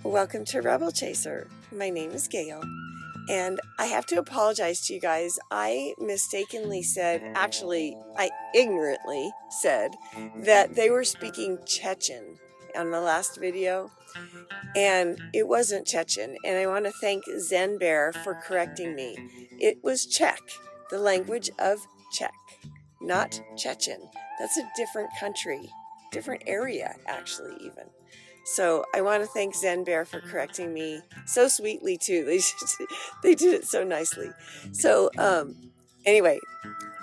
Welcome to Rebel Chaser. My name is Gail, and I have to apologize to you guys. I mistakenly said, I ignorantly said that they were speaking Chechen on the last video, and it wasn't Chechen. And I want to thank Zen Bear for correcting me. It was Czech, the language of Czech, not Chechen. That's a different country, different area, actually, even. So I want to thank Zen Bear for correcting me so sweetly too. They did it so nicely. So anyway,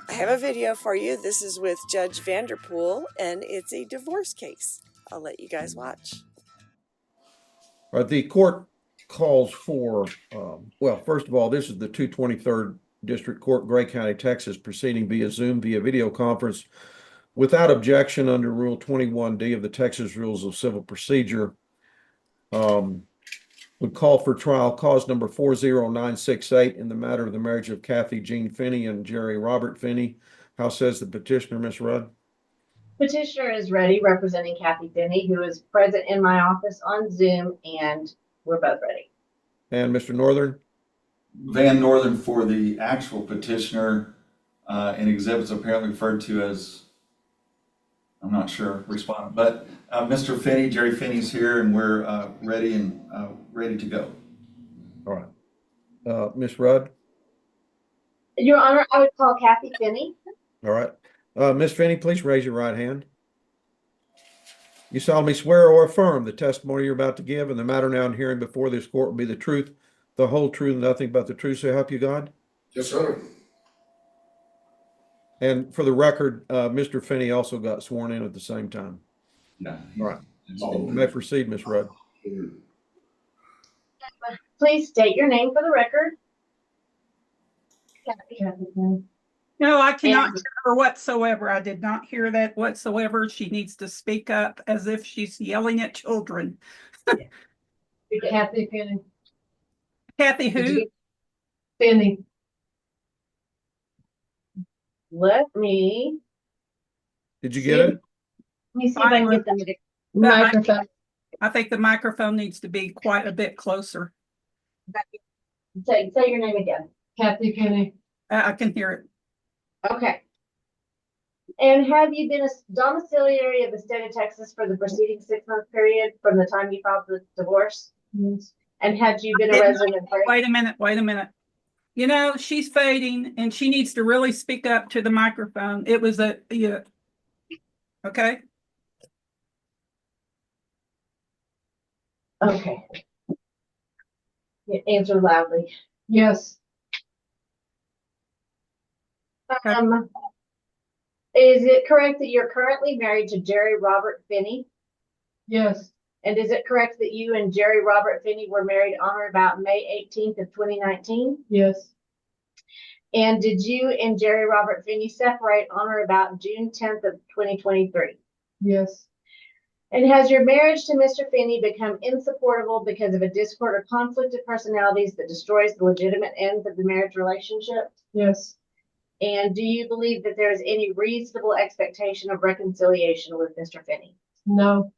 I have a video for you. This is with Judge Vanderpool, and it's a divorce case. I'll let you guys watch. The court calls for, well, first of all, this is the 223rd District Court, Gray County, Texas, proceeding via Zoom, via video conference, without objection under Rule 21D of the Texas Rules of Civil Procedure. Would call for trial cause number 40968 in the matter of the marriage of Kathy Jean Finny and Jerry Robert Finny. How says the petitioner, Ms. Rudd? Petitioner is ready, representing Kathy Finny, who is present in my office on Zoom, and we're both ready. And Mr. Northern? Van Northern for the actual petitioner, in exhibits apparently referred to as, I'm not sure, respondent, but Mr. Finny, Jerry Finney's here, and we're ready to go. All right. Ms. Rudd? Your Honor, I would call Kathy Finny. All right. Ms. Finny, please raise your right hand. You solemnly swear or affirm the testimony you're about to give and the matter now in hearing before this court will be the truth, the whole truth, and nothing but the truth, so help you God? Yes, sir. And for the record, Mr. Finny also got sworn in at the same time. Yeah. All right. You may proceed, Ms. Rudd. Please state your name for the record. Kathy Finny. No, I cannot hear her whatsoever. I did not hear that whatsoever. She needs to speak up as if she's yelling at children. Kathy Finny. Kathy who? Finny. Let me. Did you get it? Let me see if I can get the microphone. I think the microphone needs to be quite a bit closer. Say your name again. Kathy Finny. I can hear it. Okay. And have you been a domiciliary of the state of Texas for the preceding 6-month period from the time you filed the divorce? Yes. And had you been a resident? Wait a minute. You know, she's fading and she needs to really speak up to the microphone. It was okay. Okay. Answer loudly. Yes. Is it correct that you're currently married to Jerry Robert Finny? Yes. And is it correct that you and Jerry Robert Finny were married on or about May 18th of 2019? Yes. And did you and Jerry Robert Finny separate on or about June 10th of 2023? Yes. And has your marriage to Mr. Finny become insupportable because of a discord or conflict of personalities that destroys the legitimate ends of the marriage relationship? Yes. And do you believe that there is any reasonable expectation of reconciliation with Mr. Finny? No.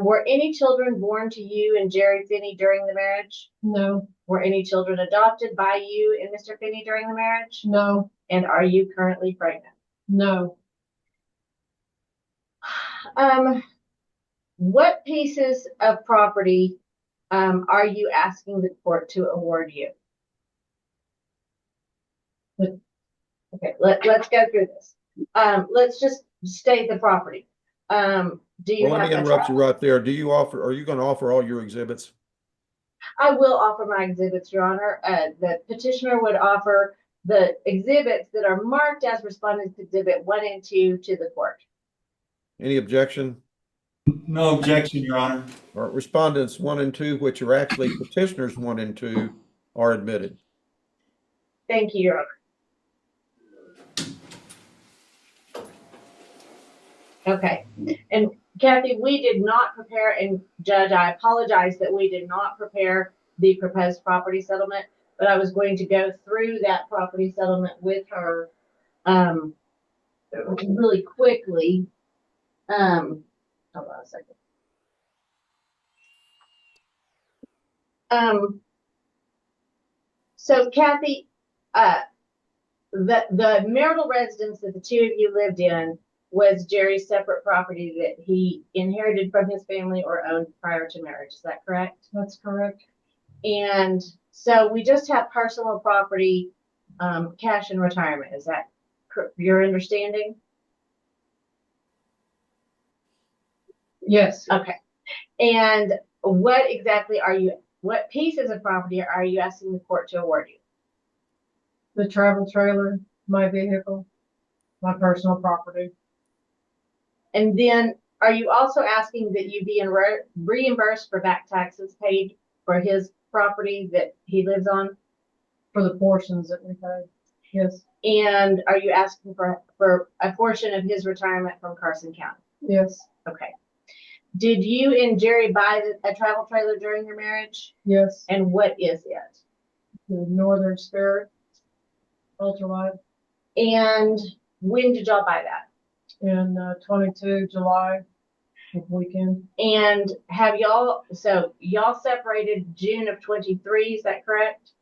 Were any children born to you and Jerry Finny during the marriage? No. Were any children adopted by you and Mr. Finny during the marriage? No. And are you currently pregnant? No. What pieces of property are you asking the court to award you? Okay, let's go through this. Let's just state the property. Do you? Well, let me interrupt you right there. Are you going to offer all your exhibits? I will offer my exhibits, Your Honor. The petitioner would offer the exhibits that are marked as Respondents Exhibit 1 and 2 to the court. Any objection? No objection, Your Honor. All right, Respondents 1 and 2, which are actually petitioners 1 and 2, are admitted. Thank you, Your Honor. Okay, and Kathy, we did not prepare, and Judge, I apologize that we did not prepare the proposed property settlement, but I was going to go through that property settlement with her really quickly. Hold on a second. So Kathy, the marital residence that the two of you lived in was Jerry's separate property that he inherited from his family or owned prior to marriage. Is that correct? That's correct. And so we just have personal property, cash and retirement. Is that your understanding? Yes. Okay. And what pieces of property are you asking the court to award you? The travel trailer, my vehicle, my personal property. And then are you also asking that you be reimbursed for back taxes paid for his property that he lives on? For the portions that we paid. Yes. And are you asking for a portion of his retirement from Carson County? Yes. Okay. Did you and Jerry buy a travel trailer during your marriage? Yes. And what is it? The Northern Spirit ultralight. And when did y'all buy that? In 22 July weekend. And y'all separated June of 23, is that correct?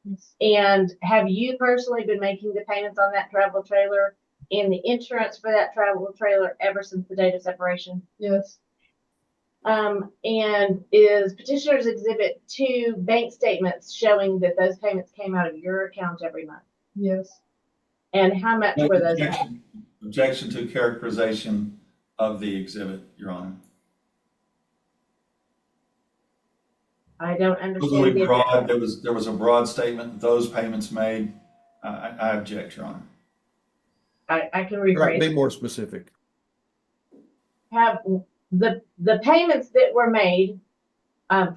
Yes. And have you personally been making the payments on that travel trailer and the insurance for that travel trailer ever since the date of separation? Yes. And is Petitioner's Exhibit 2 bank statements showing that those payments came out of your account every month? Yes. And how much were those? Objection to characterization of the exhibit, Your Honor. I don't It was understand. really broad. There was a broad statement, those payments made. I object, Your Honor. I can Right, rephrase. be more specific. Have the payments that were made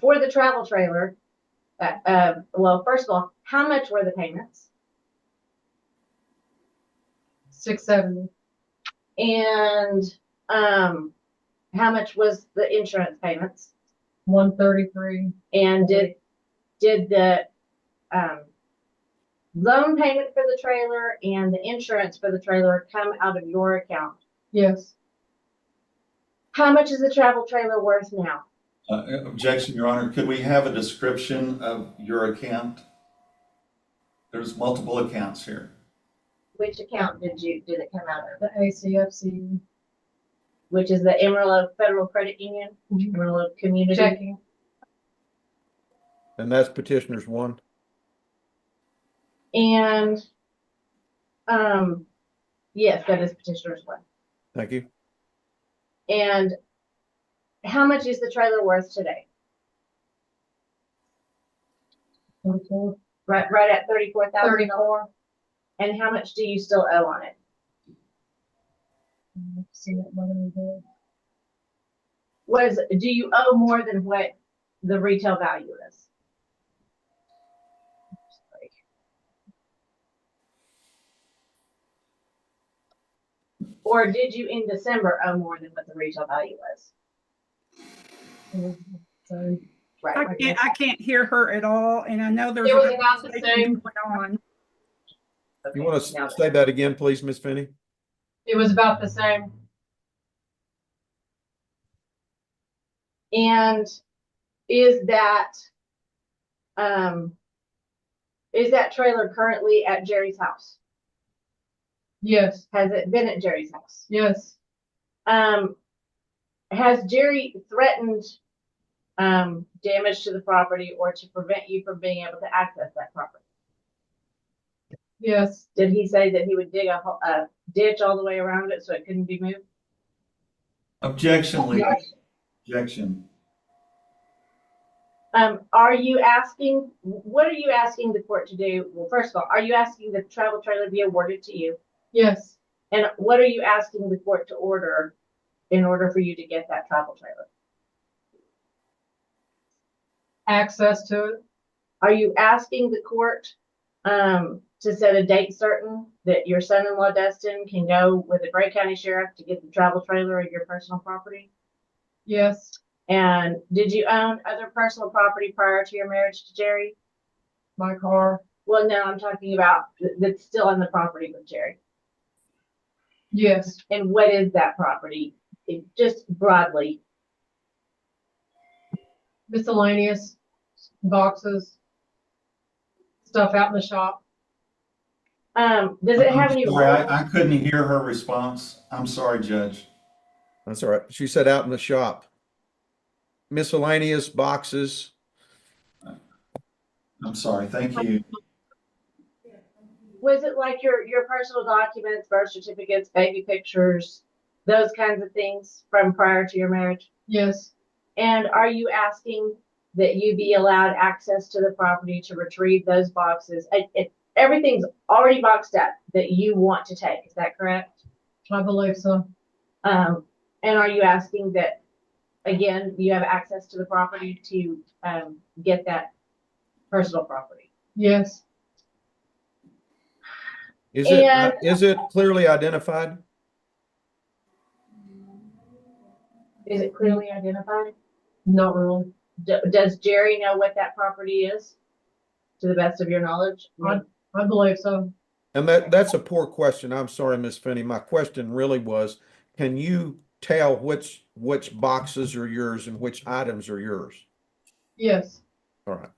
for the travel trailer, well, first of all, how much were the payments? $670. And how much was the insurance payments? $133. And did the loan payment for the trailer and the insurance for the trailer come out of your account? Yes. How much is the travel trailer worth now? Objection, Your Honor. Could we have a description of your account? There's multiple accounts here. Which account did it come out of? The ACFC Which is the Amarillo Federal Credit Union, Amarillo Community. checking. And that's petitioners 1. And yes, that is Petitioner's 1. Thank you. And how much is the trailer worth today? 44. Right at $34,000. 34. And how much do you still owe on it? See that money there. Do you owe more than what the retail value is? Or did you in December owe more than what the retail value was? So Right. I can't hear her at all, and I know there's it was a about the conversation same. going on. Okay, You want to now say that again, please, Ms. Finney? It was about the same. And is that trailer currently at Jerry's house? Yes. Has it been at Jerry's house? Yes. Has Jerry threatened damage to the property or to prevent you from being able to access that property? Yes. Did he say that he would dig a ditch all the way around it so it couldn't be moved? Objection, lady. Objection. What are you asking the court to do? Well, first of all, are you asking the travel trailer be awarded to you? Yes. And what are you asking the court to order in order for you to get that travel trailer? Access to it. Are you asking the court to set a date certain that your son-in-law Dustin can go with the Gray County Sheriff to get the travel trailer of your personal property? Yes. And did you own other personal property prior to your marriage to Jerry? My car. Well, no, I'm talking about that's still on the property with Jerry. Yes. And what is that property? Just broadly. Miscellaneous. boxes, stuff out in the shop. Does it have any? I'm sorry, I couldn't hear her response. I'm sorry, Judge. That's all right. She said out in the shop. Miscellaneous boxes. I'm sorry. Thank you. Was it like your personal documents, birth certificates, baby pictures, those kinds of things from prior to your marriage? Yes, And are you asking that you be allowed access to the property to retrieve those boxes? Everything's already boxed up that you want to take. Is that correct? I believe so. And are you asking that, again, you have access to the property to get that personal property? Yes, Is it, And- is it clearly identified? Is it clearly identified? not really. Does Jerry know what that property is? To the best of your knowledge? I believe so. And that's a poor question. I'm sorry, Miss Finney. My question really was, can you tell which boxes are yours and which items are yours? Yes, All right.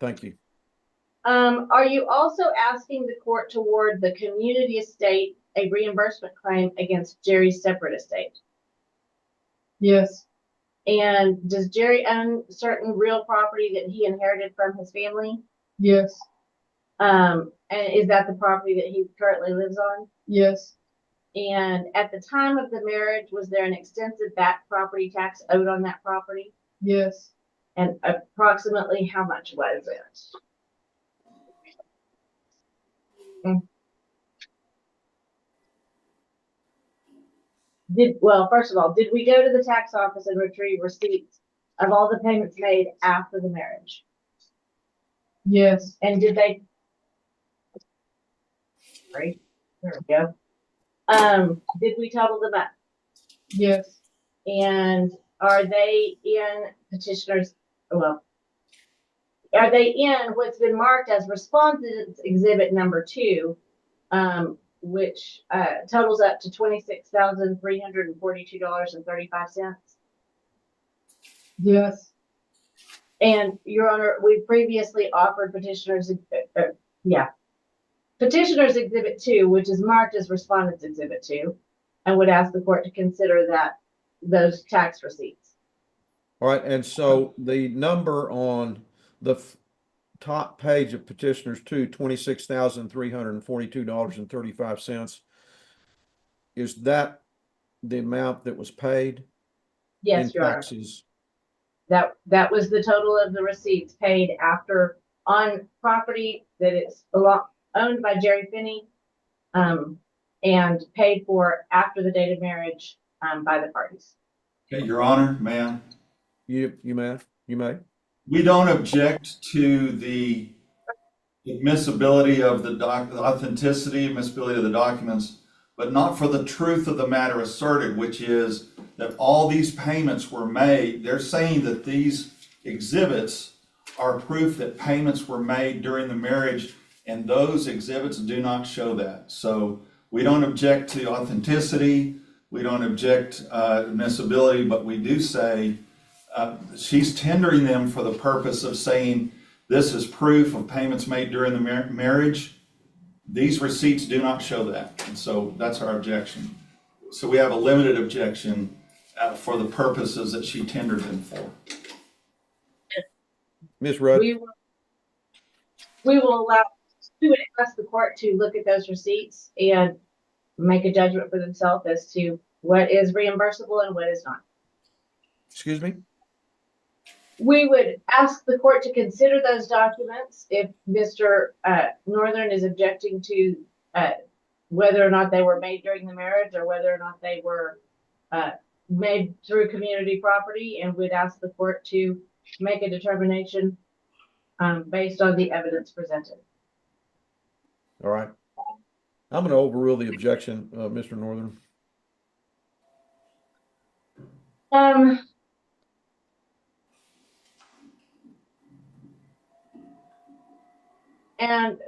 Thank you. Are you also asking the court to award the community estate a reimbursement claim against Jerry's separate estate? yes, And does Jerry own certain real property that he inherited from his family? yes, And is that the property that he currently lives on? yes. And at the time of the marriage, was there an extensive back property tax owed on that property? Yes, And approximately how much was it? First of all, did we go to the tax office and retrieve receipts of all the payments made after the marriage? yes, And did they? Right, there we go. Did we total them up? yes, And are they in petitioners? Well, are they in what's been marked as respondents exhibit number 2, which totals up to $26,342.35? yes, And Your Honor, we previously offered petitioners, petitioners exhibit 2, which is marked as respondents exhibit 2, and would ask the court to consider those tax receipts. All right. And so the number on the top page of petitioners 2, $26,342.35. Is that the amount that was paid Yes, in Your Honor. taxes? That was the total of the receipts paid after on property that is owned by Jerry Finney, and paid for after the date of marriage by the parties. Okay, Your Honor, ma'am. You may. We don't object to the admissibility of the authenticity, admissibility of the documents, but not for the truth of the matter asserted, which is that all these payments were made. They're saying that these exhibits are proof that payments were made during the marriage, and those exhibits do not show that. So we don't object to authenticity. We don't object admissibility, but we do say she's tendering them for the purpose of saying this is proof of payments made during the marriage. These receipts do not show that, and so that's our objection. So we have a limited objection for the purposes that she tendered them for. Ms. Rudd? We will ask the court to look at those receipts and make a judgment for themselves as to what is reimbursable and what is not. Excuse me? We would ask the court to consider those documents if Mr. Northern is objecting to whether or not they were made during the marriage or whether or not they were made through community property, and would ask the court to make a determination based on the evidence presented. All right. I'm going to overrule the objection, Mr. Northern. And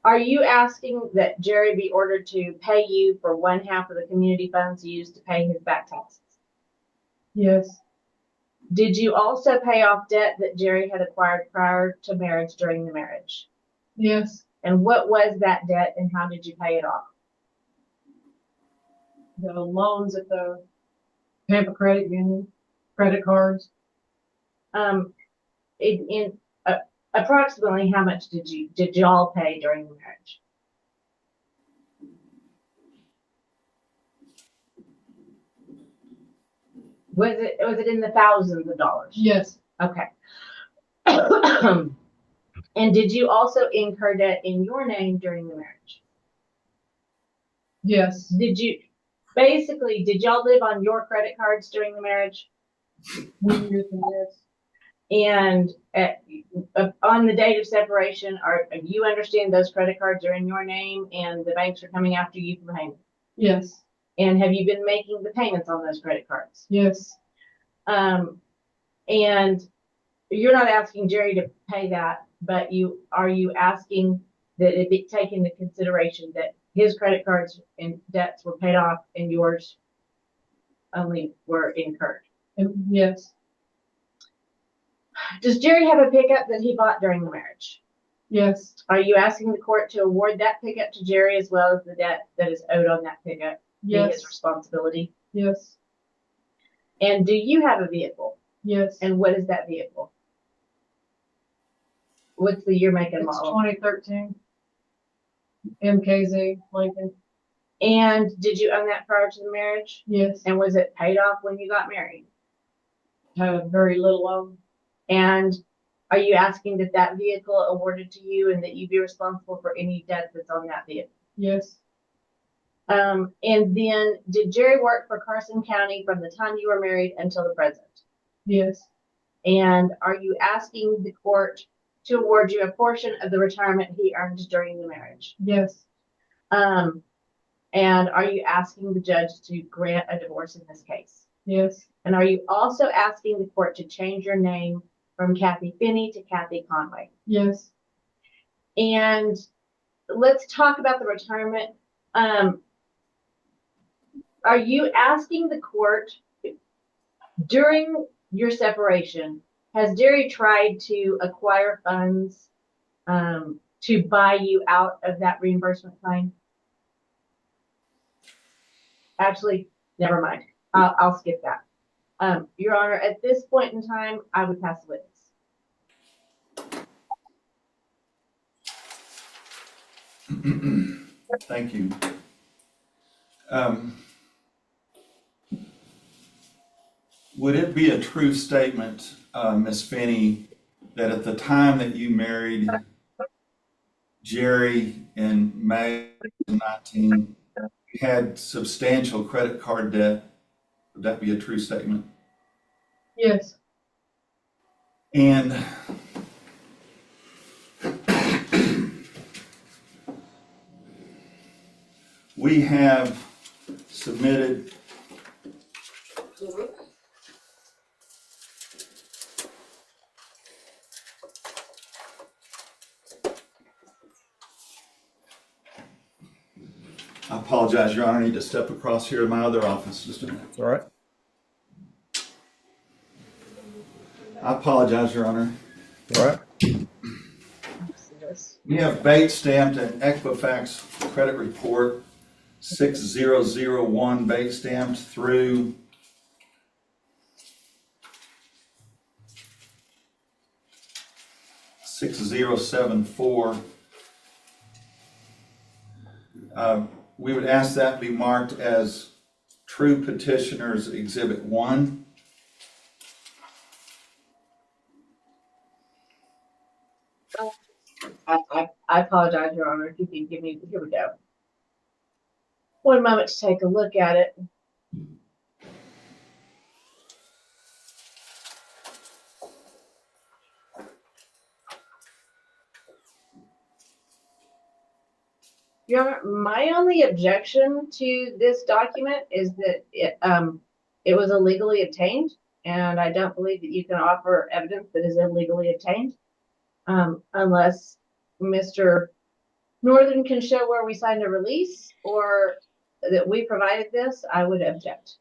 Are you asking that Jerry be ordered to pay you for one half of the community funds used to pay his back taxes? Yes. Did you also pay off debt that Jerry had acquired prior to marriage during the marriage? Yes. And what was that debt and how did you pay it off? The loans at the Tampa Credit Union, credit cards. Approximately how much did y'all pay during the marriage? Was it in the thousands of dollars? Yes. Okay. And did you also incur debt in your name during the marriage? Yes. Did y'all live on your credit cards during the marriage? Yes. And on the date of separation, you understand those credit cards are in your name and the banks are coming after you for payment? Yes. And have you been making the payments on those credit cards? Yes. And you're not asking Jerry to pay that, but are you asking that it be taken into consideration that his credit cards and debts were paid off and yours only were incurred? Yes. Does Jerry have a pickup that he bought during the marriage? Yes. Are you asking the court to award that pickup to Jerry as well as the debt that is owed on that pickup? Be his responsibility? Yes. And do you have a vehicle? Yes. And what is that vehicle? What's the year, make, and It's model? 2013 MKZ Lincoln. And did you own that prior to the marriage? Yes. And was it paid off when you got married? Had a very little loan. And are you asking that that vehicle awarded to you and that you be responsible for any debt that's on that vehicle? Yes. And then did Jerry work for Carson County from the time you were married until the present? Yes. And are you asking the court to award you a portion of the retirement he earned during the marriage? Yes. And are you asking the judge to grant a divorce in this case? Yes. And are you also asking the court to change your name from Kathy Finny to Kathy Conway? Yes. And let's talk about the retirement. Are you asking the court during your separation, has Jerry tried to acquire funds to buy you out of that reimbursement claim? Actually, never mind. I'll skip that. Your Honor, at this point in time, I would pass the witness. Thank you. Would it be a true statement, Ms. Finney, that at the time that you married Jerry in May of 19, you had substantial credit card debt? Would that be a true statement? Yes. And we have submitted I apologize, Your Honor. I need to step across here to my other office. Just a minute. All right. I apologize, Your Honor. All right. We have Bates stamped an Equifax credit report 6001 Bates stamped through 6074. We would ask that be marked as True Petitioners Exhibit 1. I apologize, Your Honor. If you can give me, here we go. One moment to take a look at it. Your Honor, my only objection to this document is that it was illegally obtained, and I don't believe that you can offer evidence that is illegally obtained unless Mr. Northern can show where we signed a release or that we provided this, I would object.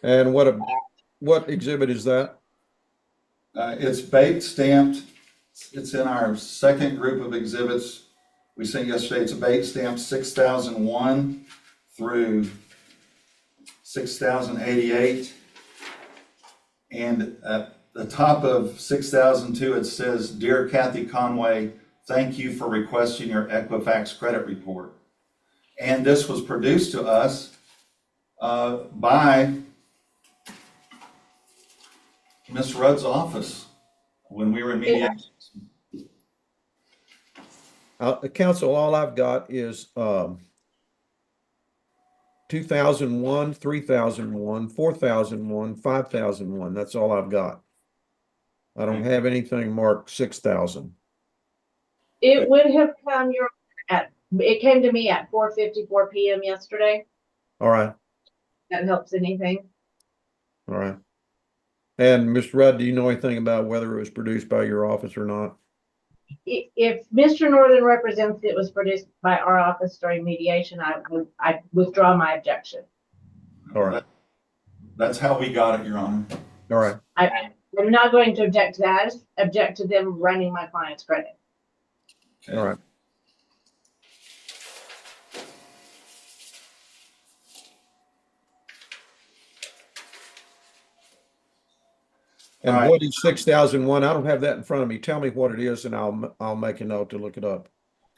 And what exhibit is that? It's baked stamped. It's in our second group of exhibits we sent yesterday. It's a baked stamp 6001 through 6088. And at the top of 6002, it says, "Dear Kathy Conway, thank you for requesting your Equifax credit report." And this was produced to us by Ms. Rudd's office when we were in mediation. Council, all I've got is 2001, 3001, 4001, 5001. That's all I've got. I don't have anything marked 6,000. It would have come it came to me at 4:54 p.m. yesterday. All right, That helps anything. all right. And Mr. Rudd, do you know anything about whether it was produced by your office or not? If Mr. Northern represents it was produced by our office during mediation, I withdraw my objection. All right, That's how we got it, Your Honor. all right. I'm not going to object to that. I object to them running my client's credit. Okay. All right. And All right. what is 6001? I don't have that in front of me. Tell me what it is and I'll make a note to look it up.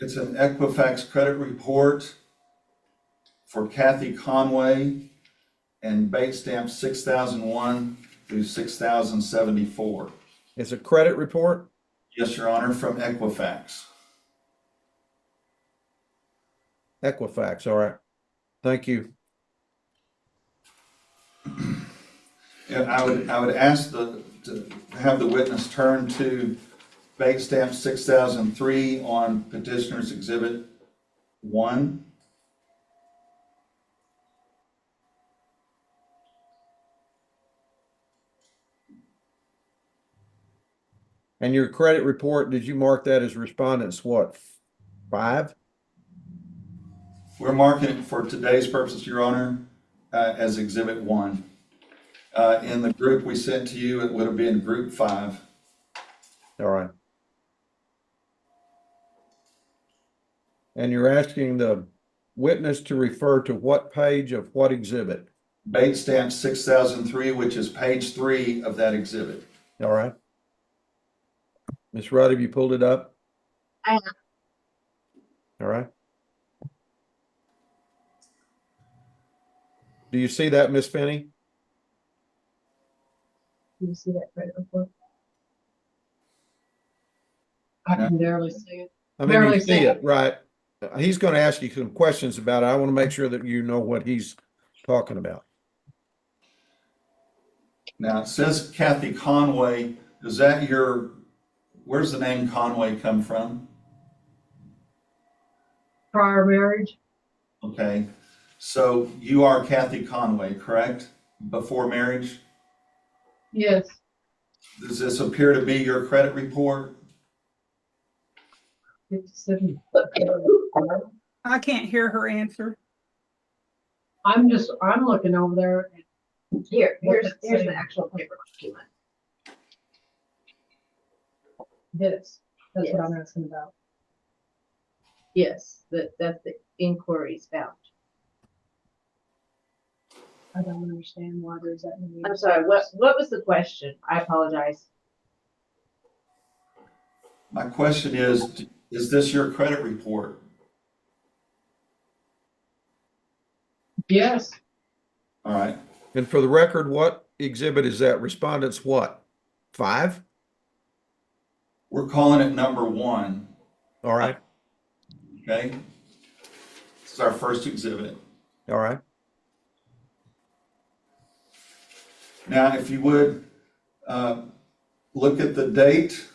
It's an Equifax credit report for Kathy Conway and base stamp 6001 through 6074. It's a credit report? Yes, Your Honor, from Equifax. Equifax, all right. Thank you. Yeah, I would ask to have the witness turn to base stamp 6003 on petitioner's exhibit 1. And your credit report, did you mark that as respondents, what, 5? We're marking it for today's purposes, Your Honor, as exhibit 1. In the group we sent to you, it would have been group 5. All right. And you're asking the witness to refer to what page of what exhibit? Base stamp 6003, which is page 3 of that exhibit. All right. Ms. Rudd, have you pulled it up? I have. All right. Do you see that, Miss Finney? Do you see that credit report? I can barely see it. I mean, you Barely see see it, right? He's going to ask you some questions about it. I want to make sure that you know what he's talking about. Now, it says Kathy Conway. Is that where's the name Conway come from? Prior marriage? Okay, so you are Kathy Conway, correct? Before marriage? Yes. Does this appear to be your credit report? 57. I can't hear her answer. I'm looking over there. Here's the actual paper document. This, that's what Yes. I'm asking about. Yes, that's the inquiries found. I don't understand why there's that many. I'm sorry, what was the question? I apologize. My question is this your credit report? Yes. All right, And for the record, what exhibit is that? Respondents what? 5? we're calling it number 1, All right. okay? This is our first exhibit. All right. Now, if you would, look at the date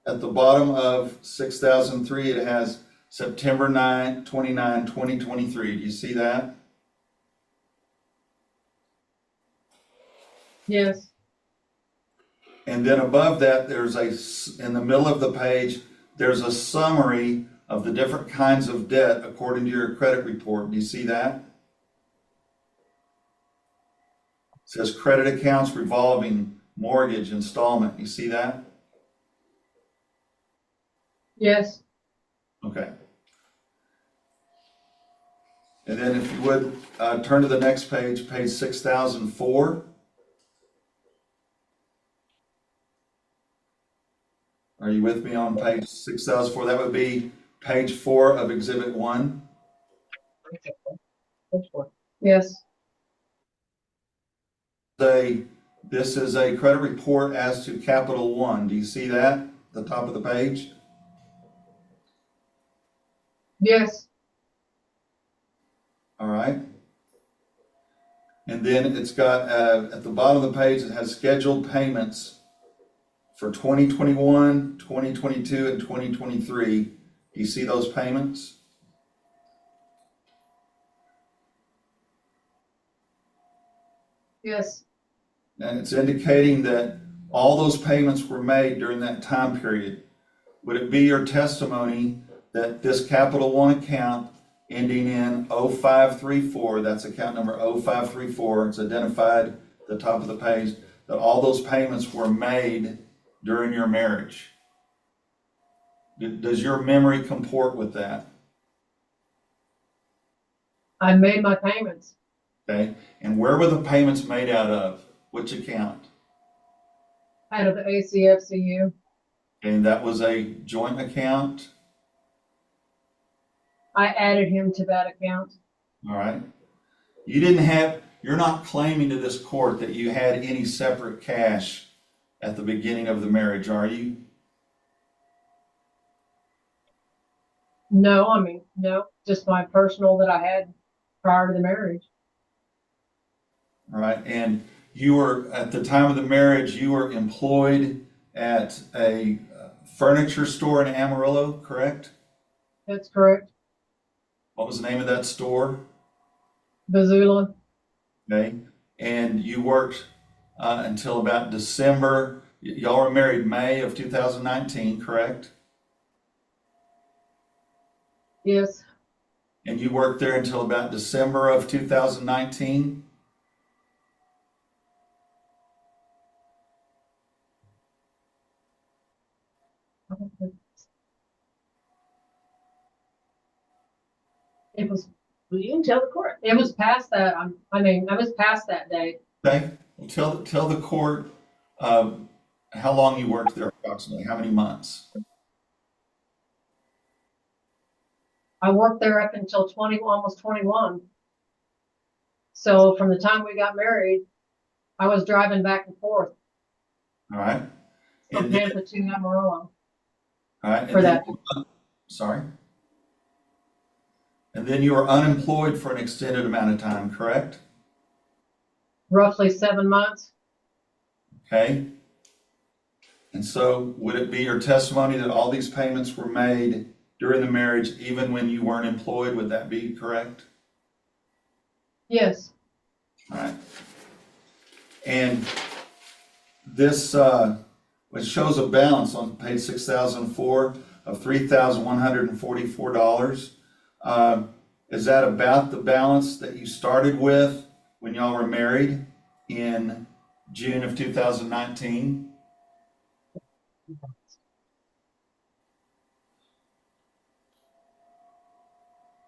at the bottom of 6003. It has September 29, 2023. Do you see that? Yes. And then above that, in the middle of the page, there's a summary of the different kinds of debt according to your credit report. Do you see that? It says credit accounts, revolving, mortgage, installment. You see that? Yes. Okay. And then if you would, turn to the next page, page 6004. Are you with me on page 6004? That would be page 4 of Exhibit 1. Yes. This is a credit report as to Capital One. Do you see that at the top of the page? Yes. All right. And then it's got, at the bottom of the page, it has scheduled payments for 2021, 2022, and 2023. Do you see those payments? Yes. And it's indicating that all those payments were made during that time period. Would it be your testimony that this Capital One account ending in 0534, that's account number 0534, it's identified at the top of the page, that all those payments were made during your marriage? Does your memory comport with that? I made my payments Okay, and where were the payments made out of? Which account? out of the ACFCU. And that was a joint account? I added him to that account. All right. You're not claiming to this court that you had any separate cash at the beginning of the marriage, are you? No, no, just my personal that I had prior to the marriage. All right. And you were, at the time of the marriage, you were employed at a furniture store in Amarillo, correct? That's correct. What was the name of that store? Bazula. Okay. And you worked until about December. Y'all were married May of 2019, correct? Yes. And you worked there until about December of 2019? It was, well, you can tell the court. It was past that. I was past that date. Okay. Well, tell the court how long you worked there approximately, how many months? I worked there up until almost 21. So from the time we got married, I was driving back and forth All right. from And then, Tampa to Amarillo all right. for that. Sorry. And then you were unemployed for an extended amount of time, correct? Roughly 7 months. Okay. And so would it be your testimony that all these payments were made during the marriage, even when you weren't employed? Would that be correct? Yes. All right. And this, which shows a balance on page 6004 of $3,144. Is that about the balance that you started with when y'all were married in June of 2019?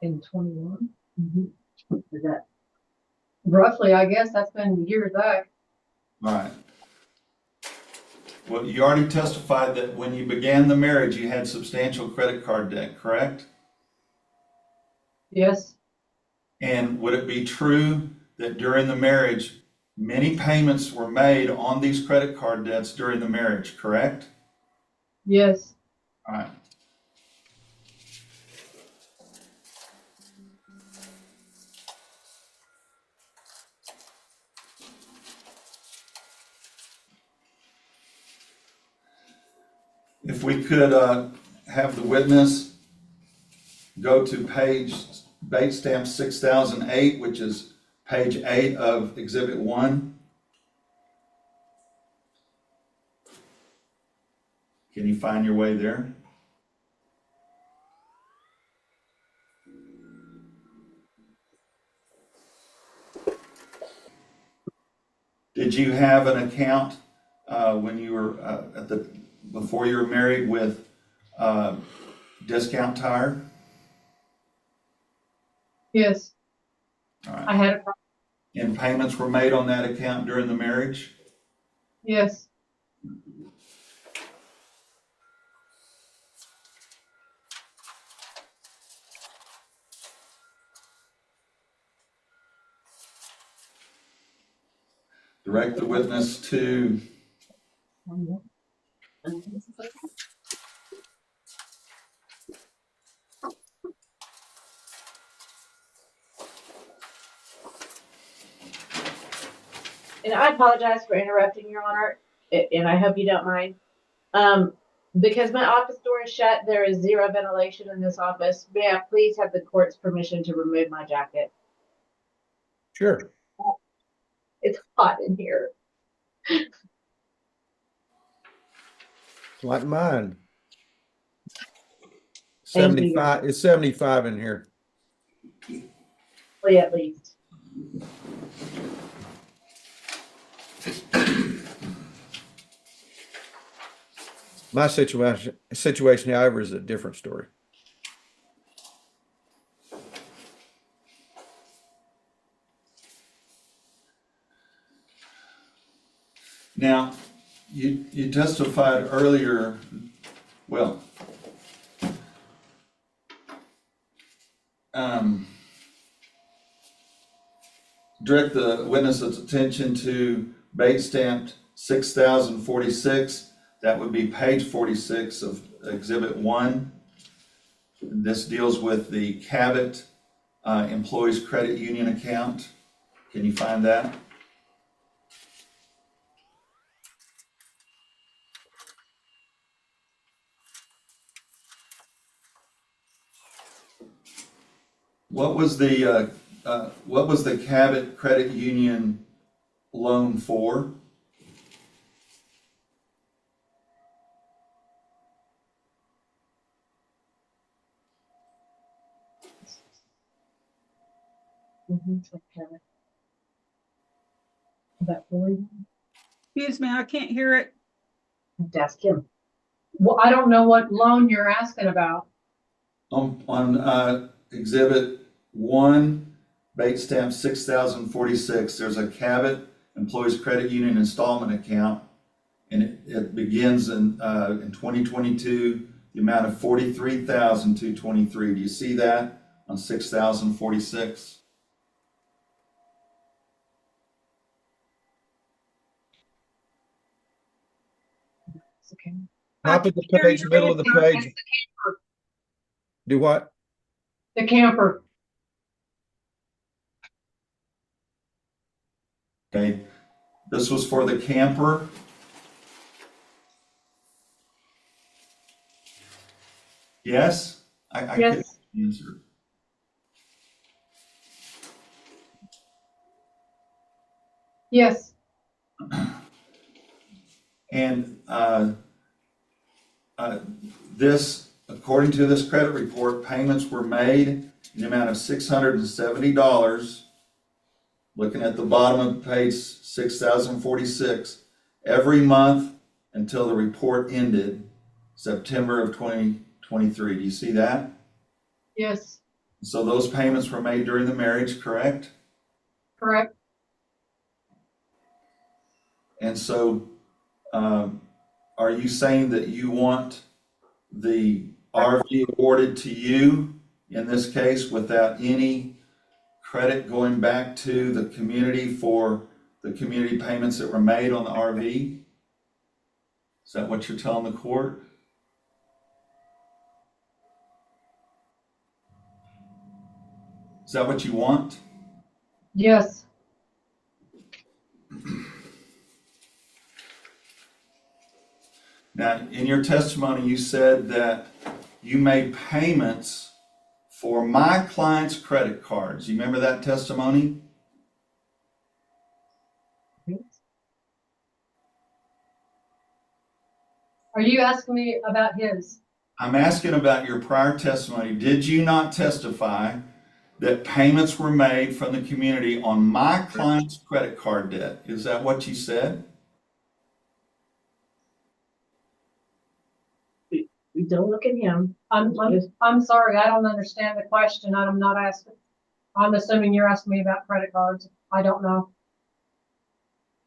In 21. Mm-hmm. Is that roughly? I guess that's been years back. All right. Well, you already testified that when you began the marriage, you had substantial credit card debt, correct? Yes. And would it be true that during the marriage, many payments were made on these credit card debts during the marriage, correct? Yes. All right. If we could have the witness go to page bait stamp 6008, which is page 8 of Exhibit 1. Can you find your way there? Did you have an account when you were before you were married with Discount Tire? Yes, All right. I had a, And payments were made on that account during the marriage? yes, Direct the witness to And I apologize for interrupting, Your Honor, and I hope you don't mind. Because my office door is shut, there is zero ventilation in this office. May I please have the court's permission to remove my jacket? Sure. It's hot in here. Like mine. Thank you. 75, it's 75 in here. Well, at least. My situation, however, is a different story. now. You testified earlier. Well, direct the witness's attention to bait stamped 6046. That would be page 46 of Exhibit 1. This deals with the Cabot Employees Credit Union account. Can you find that? What was the Cabot Credit Union loan for? about 40. Excuse me, I can't hear it. Ask him. Well, I don't know what loan you're asking about. On Exhibit 1, bait stamp 6046, there's a Cabot Employees Credit Union installment account, and it begins in 2022, the amount of $43,223. Do you see that on 6046? Okay. Top of the page, middle of the page. Do what? The camper. Okay, this was for the camper. Yes? I Yes. couldn't answer. Yes. And this, according to this credit report, payments were made in the amount of $670. Looking at the bottom of page 6046, every month until the report ended September of 2023. Do you see that? Yes. So those payments were made during the marriage, correct? Correct. And so, are you saying that you want the RV awarded to you in this case without any credit going back to the community for the community payments that were made on the RV? Is that what you're telling the court? Is that what you want? Yes. Now, in your testimony, you said that you made payments for my client's credit cards. You remember that testimony? Are you asking me about his? I'm asking about your prior testimony. Did you not testify that payments were made from the community on my client's credit card debt. Is that what you said? Don't look at him. I'm sorry, I don't understand the question. I'm not asking. I'm assuming you're asking me about credit cards. I don't know.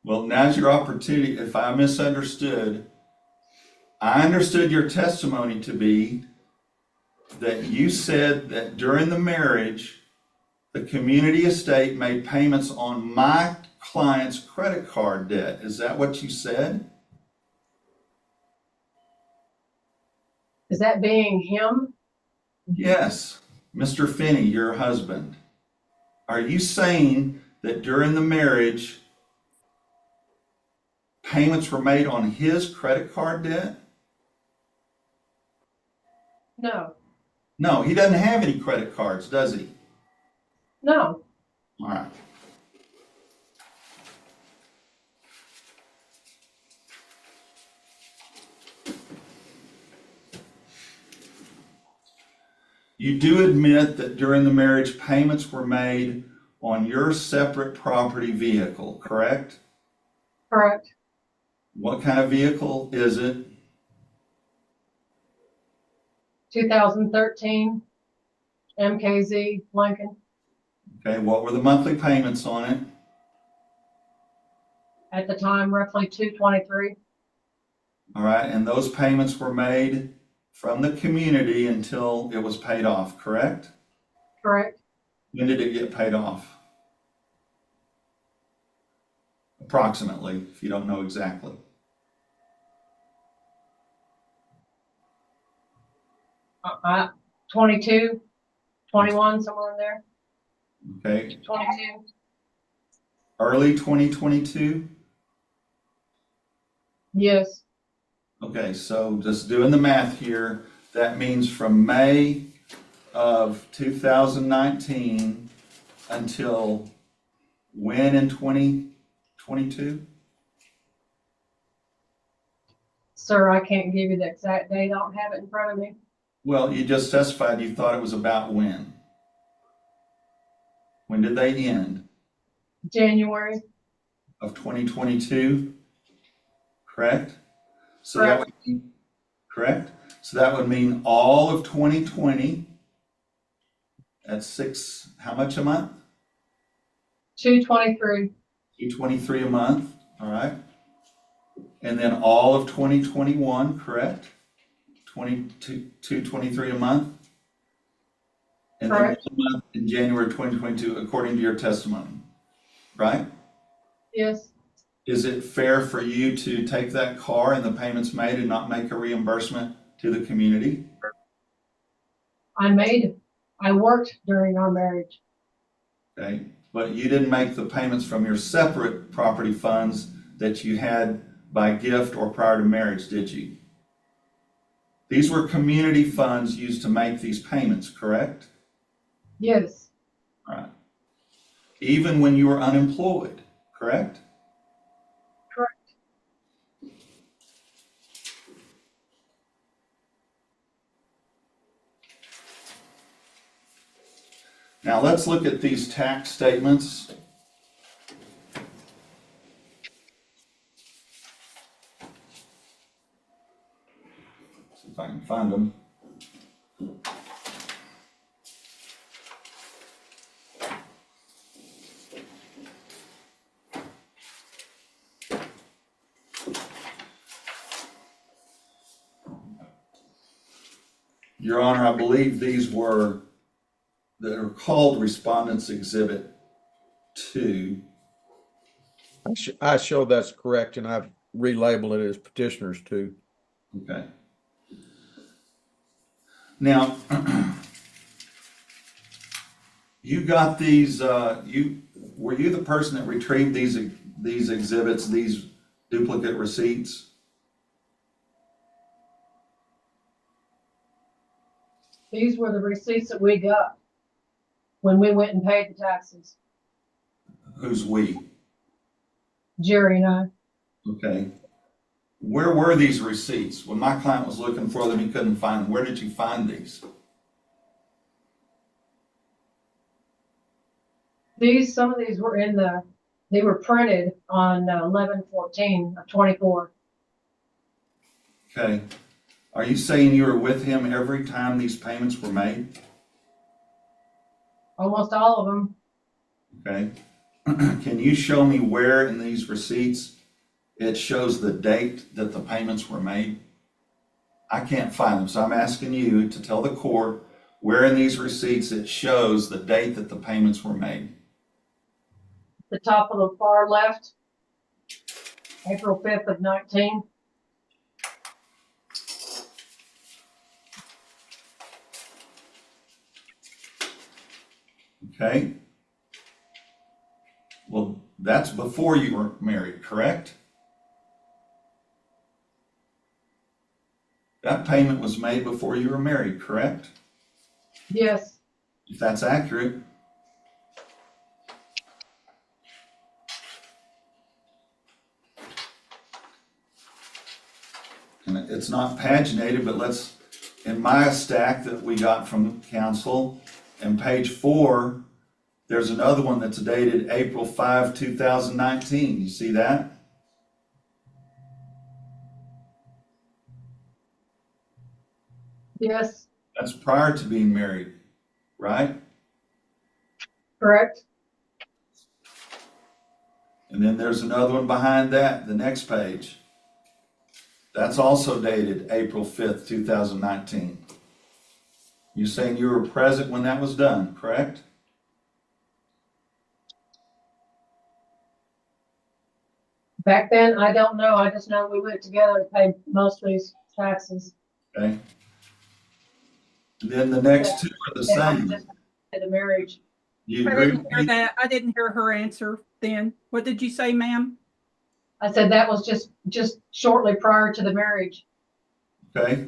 Well, now's your opportunity. If I misunderstood, I understood your testimony to be that you said that during the marriage, the community estate made payments on my client's credit card debt. Is that what you said? Is that being him? Yes, Mr. Finney, your husband. Are you saying that during the marriage, payments were made on his credit card debt? No, No, he doesn't have any credit cards, does he? no. All right. You do admit that during the marriage, payments were made on your separate property vehicle, correct? Correct. What kind of vehicle is it? 2013 MKZ Lincoln. Okay, what were the monthly payments on it? At the time, roughly 223. All right, and those payments were made from the community until it was paid off, correct? Correct. When did it get paid off? Approximately, if you don't know exactly. Uh, 22, 21, somewhere in there. Okay, 22. early 2022? Yes. Okay, so just doing the math here, that means from May of 2019 until when in 2022? Sir, I can't give you the exact date. I don't have it in front of me. Well, you just testified you thought it was about when. When did they end? January. Of 2022, correct? So that would mean, correct? So that would mean all of 2020 at how much a month? 223. 223 a month, all right? And then all of 2021, correct? 223 a month? And then Correct. 1 month in January 2022, according to your testimony, right? Yes. Is it fair for you to take that car and the payments made and not make a reimbursement to the community? I worked during our marriage. Okay, but you didn't make the payments from your separate property funds that you had by gift or prior to marriage, did you? These were community funds used to make these payments, correct? Yes. All right. Even when you were unemployed, correct? Correct. Now let's look at these tax statements. See if I can find them. Your Honor, I believe these that are called Respondents Exhibit 2. I show that's correct, and I've relabeled it as petitioners too. Okay. Now, you got these, were you the person that retrieved these exhibits, these duplicate receipts? These were the receipts that we got when we went and paid the taxes. Who's we? Jerry and I. Okay. Where were these receipts? When my client was looking for them, he couldn't find them. Where did you find these? Some of these were they were printed on 11/14 of 24. Okay. Are you saying you were with him every time these payments were made? Almost all of them. Okay. Can you show me where in these receipts it shows the date that the payments were made? I can't find them, so I'm asking you to tell the court where in these receipts it shows the date that the payments were made. The top of the far left, April 5th of 19. Okay? Well, that's before you were married, correct? That payment was made before you were married, correct? Yes. If that's accurate. And it's not paginated, but let's, in my stack that we got from council, in page 4, there's another one that's dated April 5, 2019. You see that? Yes. That's prior to being married, right? Correct. And then there's another one behind that, the next page. That's also dated April 5th, 2019. You're saying you were present when that was done, correct? Back then, I don't know. I just know we went together to pay most of these taxes. Okay. And then the next two are the same. The marriage. You I agree didn't with hear me? that. I didn't hear her answer then. What did you say, ma'am? I said that was just shortly prior to the marriage. Okay.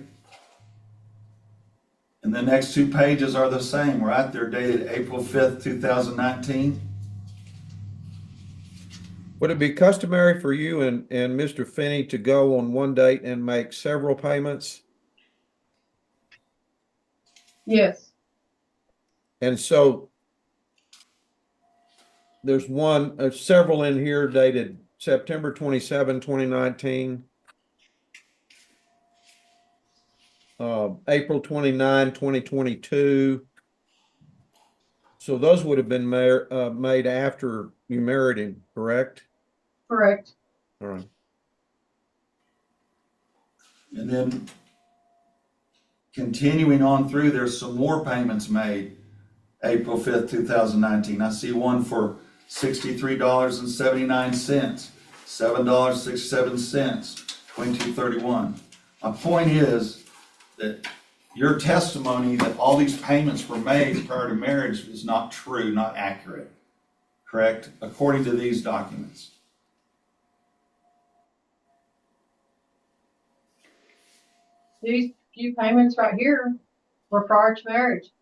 And the next two pages are the same, right? They're dated April 5th, 2019. Would it be customary for you and Mr. Finney to go on one date and make several payments? Yes. And so there's several in here dated September 27, 2019. April 29, 2022. So those would have been made after you married him, correct? Correct. All right. And then continuing on through, there's some more payments made April 5th, 2019. I see one for $63.79, $7.67, $22.31. My point is that your testimony that all these payments were made prior to marriage is not true, not accurate, correct? According to these documents. These few payments right here were prior to marriage.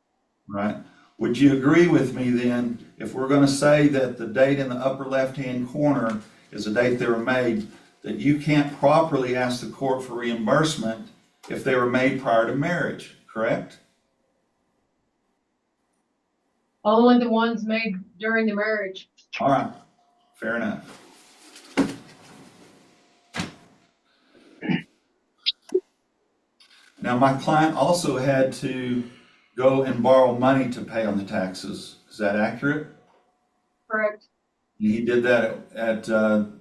Right? Would you agree with me then, if we're going to say that the date in the upper left-hand corner is the date they were made, that you can't properly ask the court for reimbursement if they were made prior to marriage, correct? Only the ones made during the marriage. All right, fair enough. Now, my client also had to go and borrow money to pay on the taxes. Is that accurate? Correct. He did that at the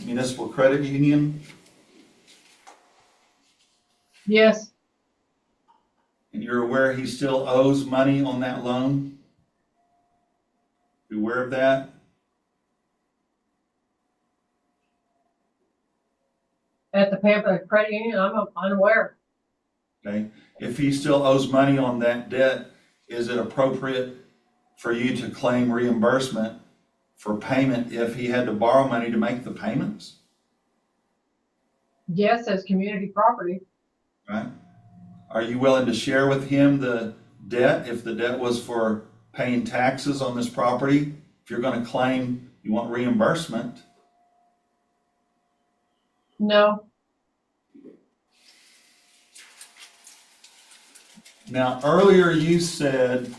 municipal credit union, Yes. and you're aware he still owes money on that loan? You aware of that? At the Pampa Credit Union, I'm unaware. Okay. If he still owes money on that debt, is it appropriate for you to claim reimbursement for payment if he had to borrow money to make the payments? Yes, as community property. Right? Are you willing to share with him the debt if the debt was for paying taxes on this property? If you're going to claim you want reimbursement, No. Now, earlier you said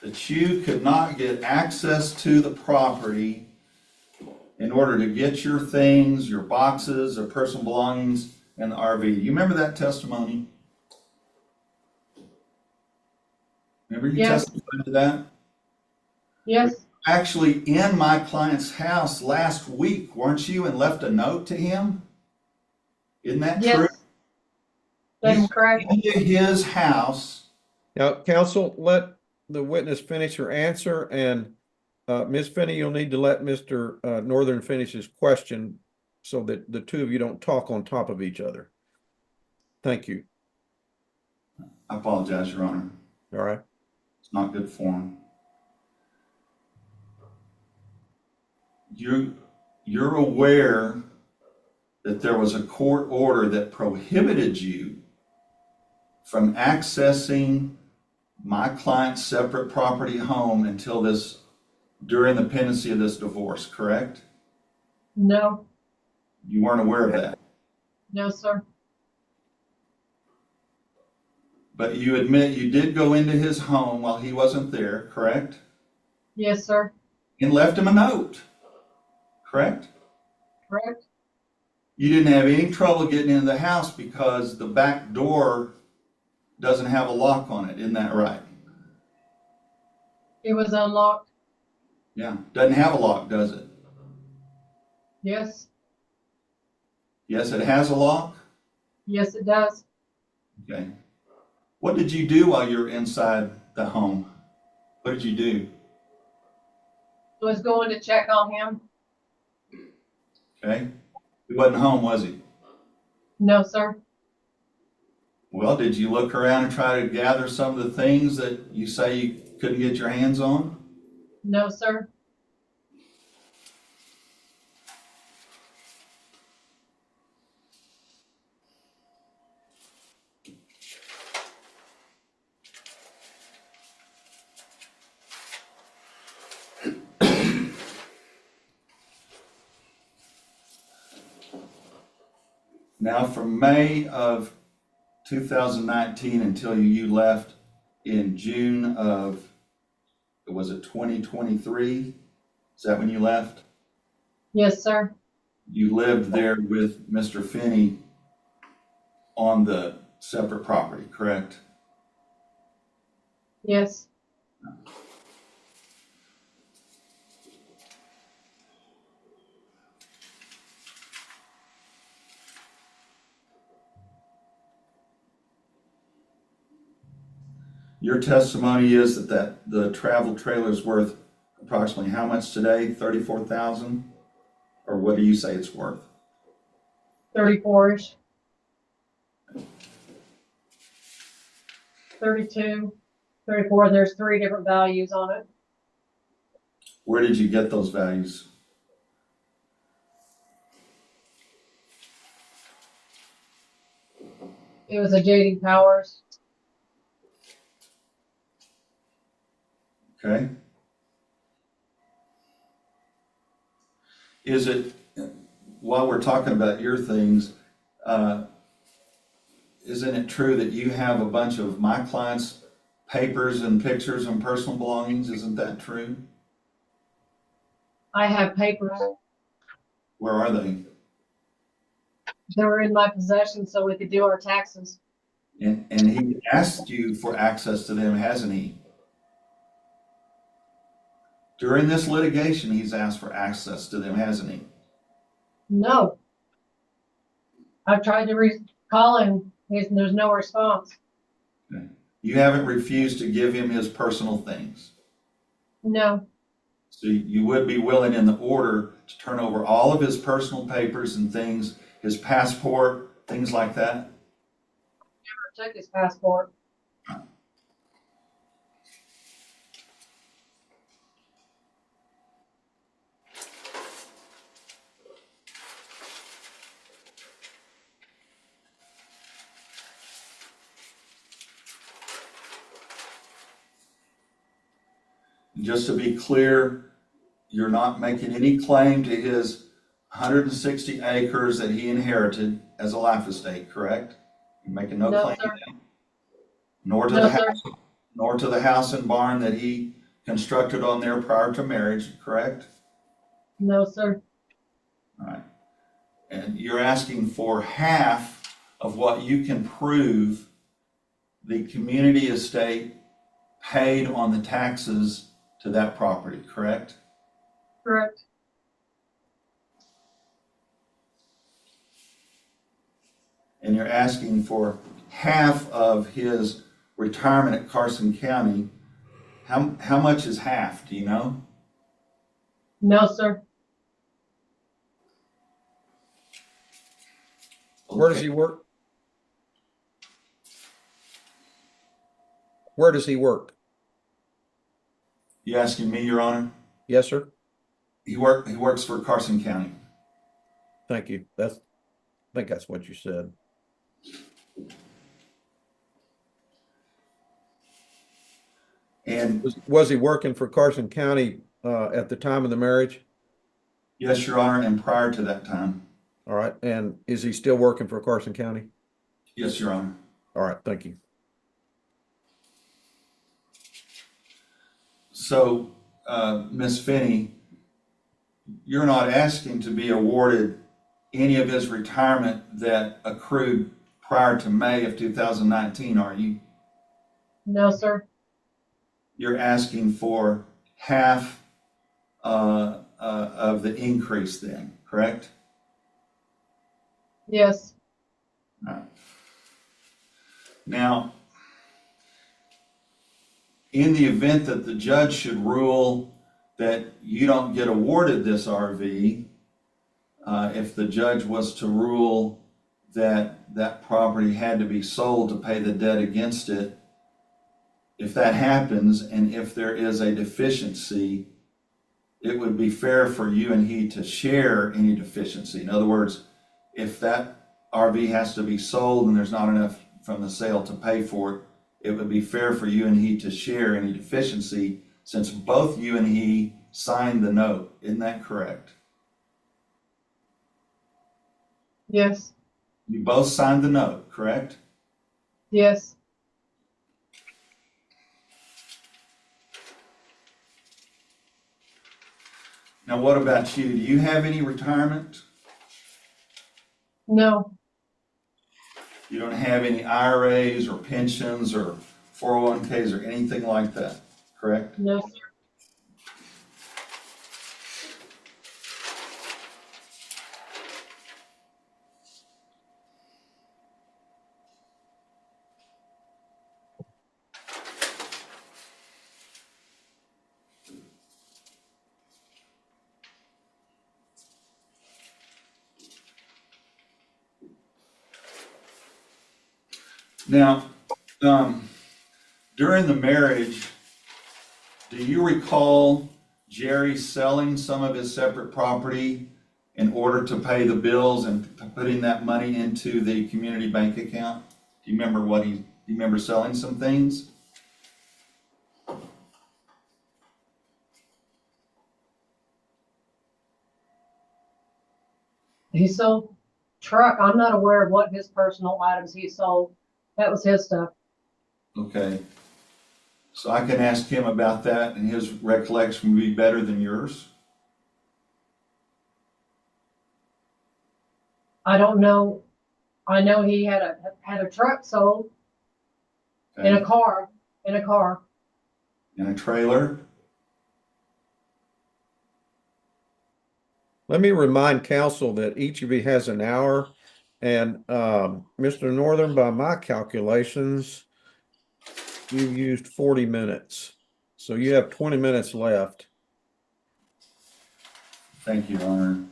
that you could not get access to the property in order to get your things, your boxes or personal belongings in the RV. You remember that testimony? Remember you Yes. testified to that? Yes, Actually, in my client's house last week, weren't you, and left a note to him? Isn't that true? yes, that You is correct. went into his house. Now, counsel, let the witness finish her answer, and Ms. Finney, you'll need to let Mr. Northern finish his question so that the two of you don't talk on top of each other. Thank you. I apologize, Your Honor. All right. It's not good form. You're aware that there was a court order that prohibited you from accessing my client's separate property home until during the pendency of this divorce, correct? No, You weren't aware of that, no, sir. but you admit you did go into his home while he wasn't there, correct? Yes, sir. And left him a note, correct? Correct. You didn't have any trouble getting into the house because the back door doesn't have a lock on it, isn't that right? It was unlocked. Yeah, doesn't have a lock, does it? Yes, Yes, it has a lock? yes, it does. Okay. What did you do while you were inside the home? What did you do? Was going to check on him. Okay. He wasn't home, was he? No, sir. Well, did you look around and try to gather some of the things that you say you couldn't get your hands on? No, sir. Now, from May of 2019 until you left in June of, was it 2023? Is that when you left? Yes, sir. You lived there with Mr. Finney on the separate property, correct? Yes. Your testimony is that the travel trailer is worth approximately how much today? 34,000? Or what do you say it's worth? 34-ish. 32, 34. There's 3 different values on it. Where did you get those values? It was a J.D. Powers. Okay. Is it, while we're talking about your things, isn't it true that you have a bunch of my clients' papers and pictures and personal belongings? Isn't that true? I have papers. Where are they? They were in my possession so we could do our taxes. And he asked you for access to them, hasn't he? During this litigation, he's asked for access to them, hasn't he? No. I've tried to call him. There's no response. Okay. You haven't refused to give him his personal things. No. So you would be willing in the order to turn over all of his personal papers and things, his passport, things like that? Never took his passport. Just to be clear, you're not making any claim to his 160 acres that he inherited as a life estate, correct? You're making no No, claim to sir. that? nor to No, the sir. house, nor to the house and barn that he constructed on there prior to marriage, correct? No, sir. All right. And you're asking for half of what you can prove the community estate paid on the taxes to that property, correct? Correct. And you're asking for half of his retirement at Carson County. How much is half, do you know? No, sir. Where does he work? Where does he work? You asking me, Your Honor? Yes, sir. He works for Carson County. Thank you. I think that's what you said. And Was he working for Carson County at the time of the marriage? yes, Your Honor, and prior to that time. All right. And is he still working for Carson County? Yes, Your Honor. All right. Thank you. So, Ms. Finney, you're not asking to be awarded any of his retirement that accrued prior to May of 2019, are you? No, sir. You're asking for half of the increase then, correct? Yes. All right. Now, in the event that the judge should rule that you don't get awarded this RV, if the judge was to rule that that property had to be sold to pay the debt against it, if that happens and if there is a deficiency, it would be fair for you and he to share any deficiency. In other words, if that RV has to be sold and there's not enough from the sale to pay for it, it would be fair for you and he to share any deficiency since both you and he signed the note. Isn't that correct? Yes. You both signed the note, correct? Yes. Now, what about you? Do you have any retirement? No. You don't have any IRAs or pensions or 401ks or anything like that, correct? No, sir. Now, during the marriage, do you recall Jerry selling some of his separate property in order to pay the bills and putting that money into the community bank account? Do you remember selling some things? He sold truck. I'm not aware of what his personal items he sold. That was his stuff. Okay. So I can ask him about that and his recollection would be better than yours? I don't know. I know he had a truck sold in a car. In And a trailer? Let me remind council that each of you has an hour. And Mr. Northern, by my calculations, you've used 40 minutes. So you have 20 minutes left. Thank you, Your Honor.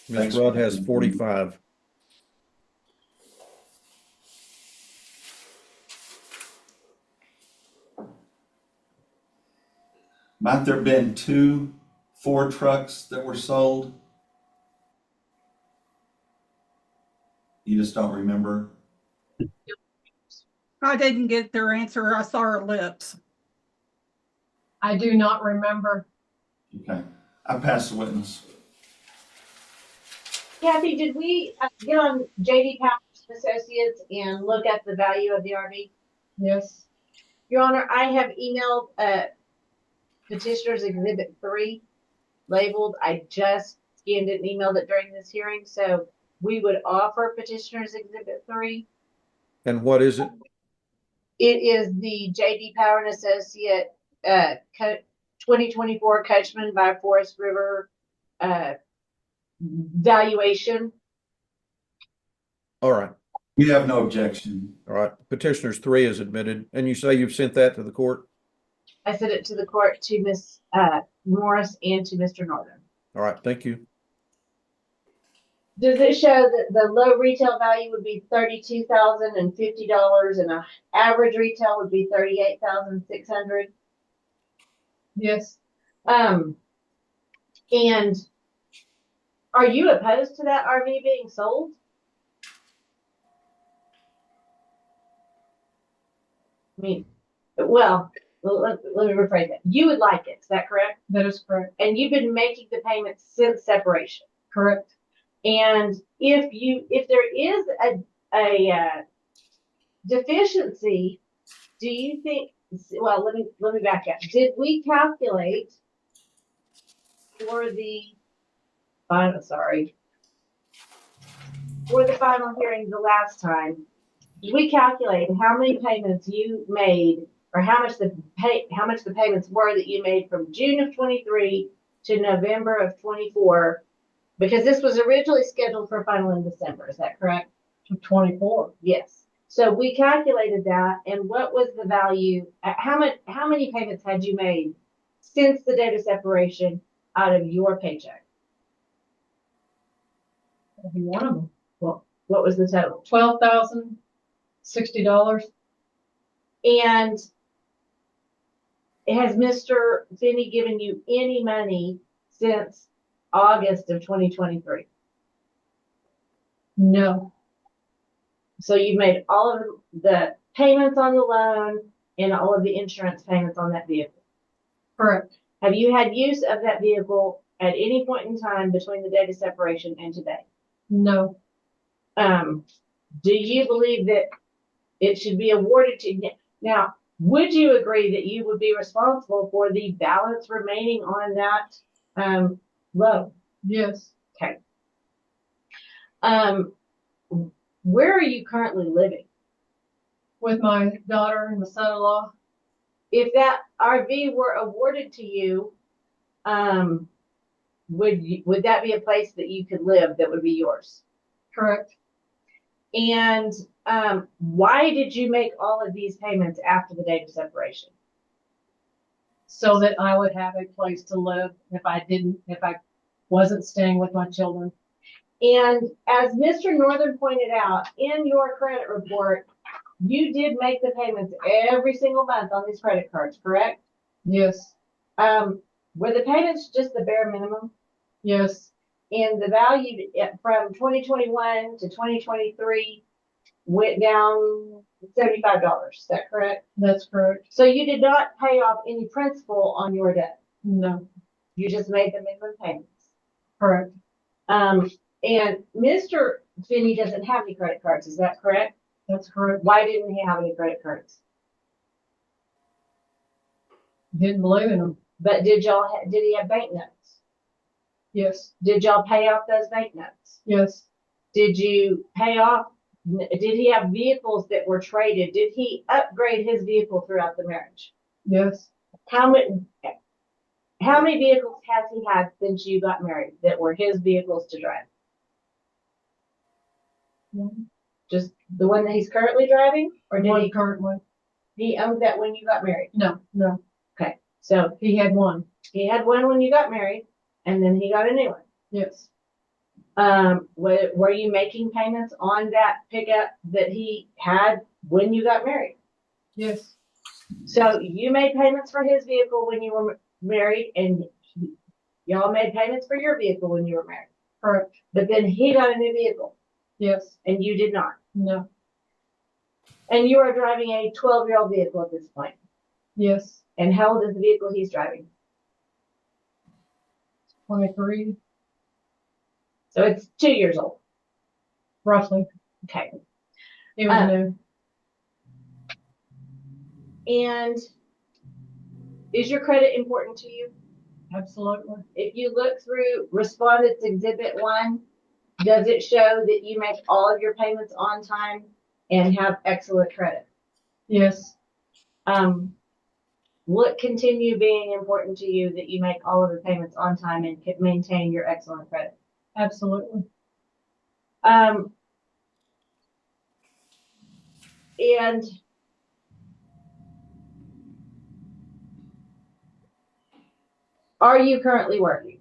Ms. Rudd has 45. Might there have been 2 Ford trucks that were sold? You just don't remember? I didn't get their answer. I saw her lips. I do not remember. Okay, I pass the witness. Kathy, did we get on JD Powers Associates and look at the value of the RV? Yes. Your Honor, I have emailed Petitioner's Exhibit 3 labeled. I just scanned it and emailed it during this hearing, so we would offer Petitioner's Exhibit 3. And what is it? It is the J.D. Power and Associate 2024 Coachman by Forest River valuation. All right. We have no objection. All right. Petitioners 3 is admitted. And you say you've sent that to the court? I sent it to the court to Ms. Morris and to Mr. Northern. All right. Thank you. Does it show that the low retail value would be $32,050 and an average retail would be $38,600? Yes. And are you opposed to that RV being sold? I mean, well, let me rephrase that. You would like it, is that correct? That is correct. And you've been making the payments since separation. Correct. And if there is a deficiency, do you think? Well, let me back up. Did we calculate for the final? Sorry, for the final hearing the last time? Did we calculate how many payments you made, or how much the payments were that you made from June of 23 to November of 24? Because this was originally scheduled for final in December, is that correct? 24. Yes. So we calculated that, and what was the value? How many payments had you made since the date of separation out of your paycheck? Every one of them. Well, what was the total? $12,060. And has Mr. Finny given you any money since August of 2023? No. So you've made all of the payments on the loan and all of the insurance payments on that vehicle. Correct. Have you had use of that vehicle at any point in time between the date of separation and today? No. Do you believe that it should be awarded to you? Now, would you agree that you would be responsible for the balance remaining on that loan? Yes. Okay. Where are you currently living? With my daughter and my son-in-law. If that RV were awarded to you, would that be a place that you could live that would be yours? Correct. And why did you make all of these payments after the date of separation? So that I would have a place to live if I wasn't staying with my children. And as Mr. Northern pointed out, in your credit report, you did make the payments every single month on these credit cards, correct? Yes. Were the payments just the bare minimum? Yes. And the value from 2021 to 2023 went down $75. Is that correct? That's correct. So you did not pay off any principal on your debt. No. You just made the minimum payments. Correct. And Mr. Finny doesn't have any credit cards. Is that correct? That's correct. Why didn't he have any credit cards? Didn't believe in them. But did he have bank notes? Yes. Did y'all pay off those bank notes? Yes. Did you pay off? Did he have vehicles that were traded? Did he upgrade his vehicle throughout the marriage? Yes. How many vehicles has he had since you got married that were his vehicles to drive? Just the one that he's currently driving? Or did One currently. he owned that when you got married? No. Okay. So He had one. he had one when you got married, and then he got a new one. Yes. Were you making payments on that pickup that he had when you got married? Yes. So you made payments for his vehicle when you were married, and y'all made payments for your vehicle when you were married. Correct. But then he got a new vehicle, Yes. and you did not. No. And you are driving a 12-year-old vehicle at this point. Yes. And how old is the vehicle he's driving? 23. So it's 2 years old. Roughly. Okay. It was new. And is your credit important to you? Absolutely. If you look through Respondents Exhibit 1, does it show that you make all of your payments on time and have excellent credit? Yes, Will it continue being important to you that you make all of the payments on time and can maintain your excellent credit? absolutely. And are you currently working?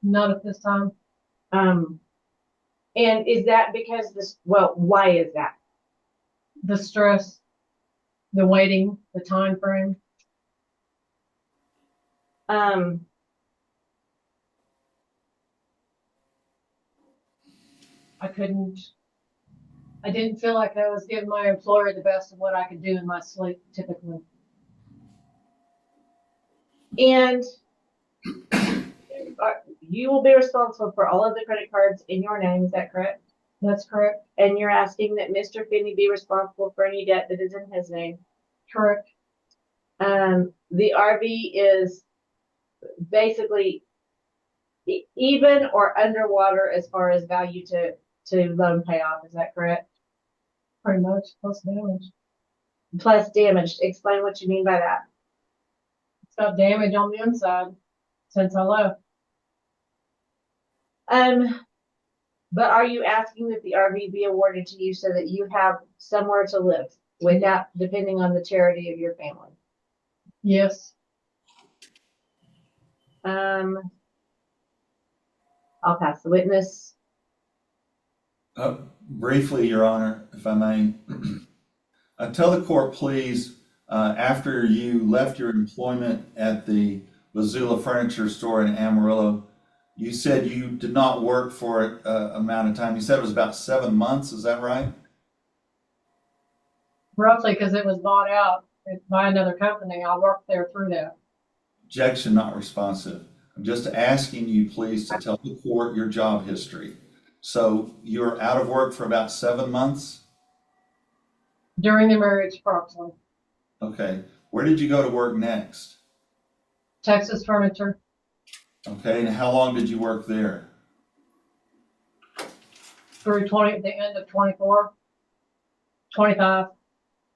Not at this time. And is that because why is that? The stress, the waiting, the time frame. I didn't feel like I was giving my employer the best of what I could do in my sleep, typically. And you will be responsible for all of the credit cards in your name, is that correct? That's correct. And you're asking that Mr. Finney be responsible for any debt that is in his name? Correct. The RV is basically even or underwater as far as value to loan payoff, is that correct? Pretty much, plus damage. Plus damaged. Explain what you mean by that. It's got damage on the inside since I left. But are you asking that the RV be awarded to you so that you have somewhere to live without depending on the charity of your family? Yes. I'll pass the witness. Briefly, Your Honor, if I may, tell the court, please, after you left your employment at the Missoula Furniture Store in Amarillo, you said you did not work for an amount of time. You said it was about 7 months. Is that right? Roughly, because it was bought out by another company. I worked there through that. Objection not responsive. I'm just asking you, please, to tell the court your job history. So you're out of work for about 7 months? During the marriage, approximately. Okay. Where did you go to work next? Texas Furniture. Okay. And how long did you work there? Through the end of 24. 25,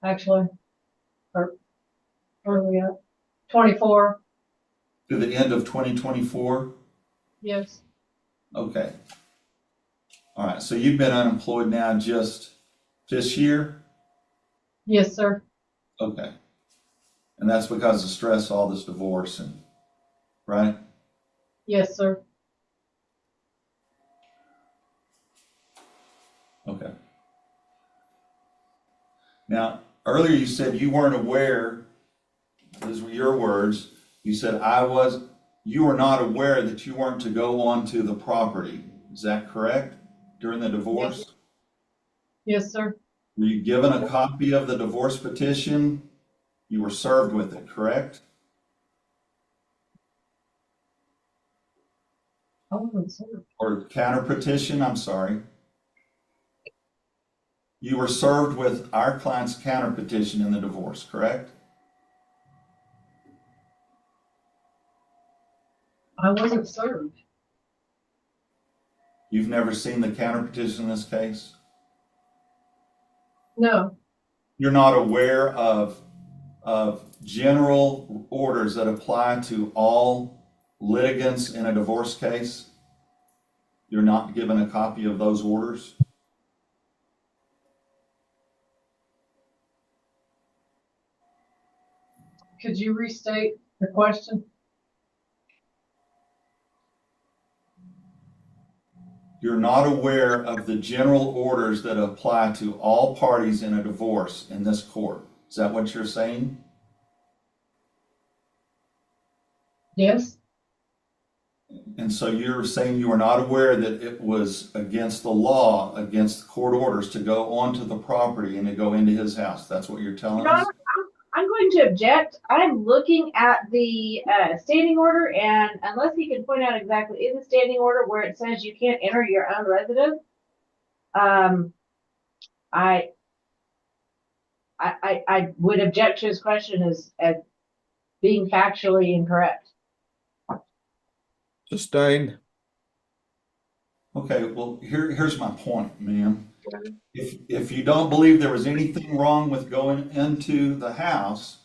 actually. Or where are we at? 24. To the end of 2024? Yes. Okay. All right. So you've been unemployed now just this year? Yes, sir. Okay. And that's because of stress, all this divorce and, right? Yes, sir. Okay. Now, earlier you said you weren't aware, those were your words, you said you were not aware that you weren't to go onto the property. Is that correct? During the divorce? Yes, sir. Were you given a copy of the divorce petition? You were served with it, correct? I wasn't served. Or counter petition, I'm sorry. You were served with our client's counter petition in the divorce, correct? I wasn't served. You've never seen the counter petition in this case? No. You're not aware of general orders that apply to all litigants in a divorce case? You're not given a copy of those orders? Could you restate the question? You're not aware of the general orders that apply to all parties in a divorce in this court. Is that what you're saying? Yes. And so you're saying you were not aware that it was against the law, against the court orders to go onto the property and to go into his house. That's what you're telling us? I'm going to object. I'm looking at the standing order, and unless he can point out exactly in the standing order where it says you can't enter your own residence, I would object to his question as being factually incorrect. Sustained. Okay, well, here's my point, ma'am. If you don't believe there was anything wrong with going into the house,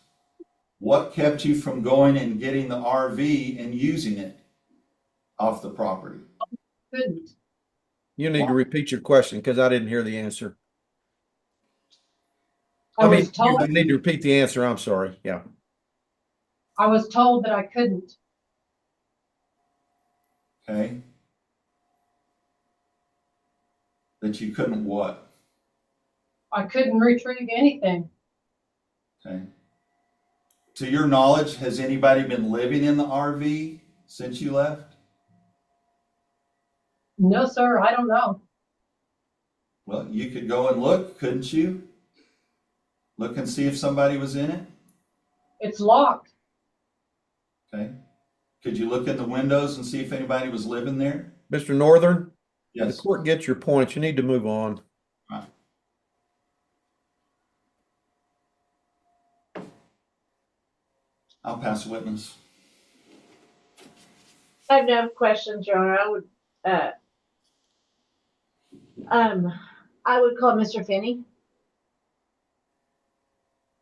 what kept you from going and getting the RV and using it off the property? Couldn't. You need to repeat your question because I didn't hear the answer. I was you told, need to repeat the answer. I'm sorry. Yeah. I was told that I couldn't. Okay? That you couldn't what? I couldn't retrieve anything. Okay. To your knowledge, has anybody been living in the RV since you left? No, sir, I don't know. Well, you could go and look, couldn't you? Look and see if somebody was in it? It's locked. Okay. Could you look in the windows and see if anybody was living there? Mr. Northern, the Yes. court gets your point. You need to move on. Right. I'll pass witness. I have no questions, Your Honor. I would call Mr. Finney.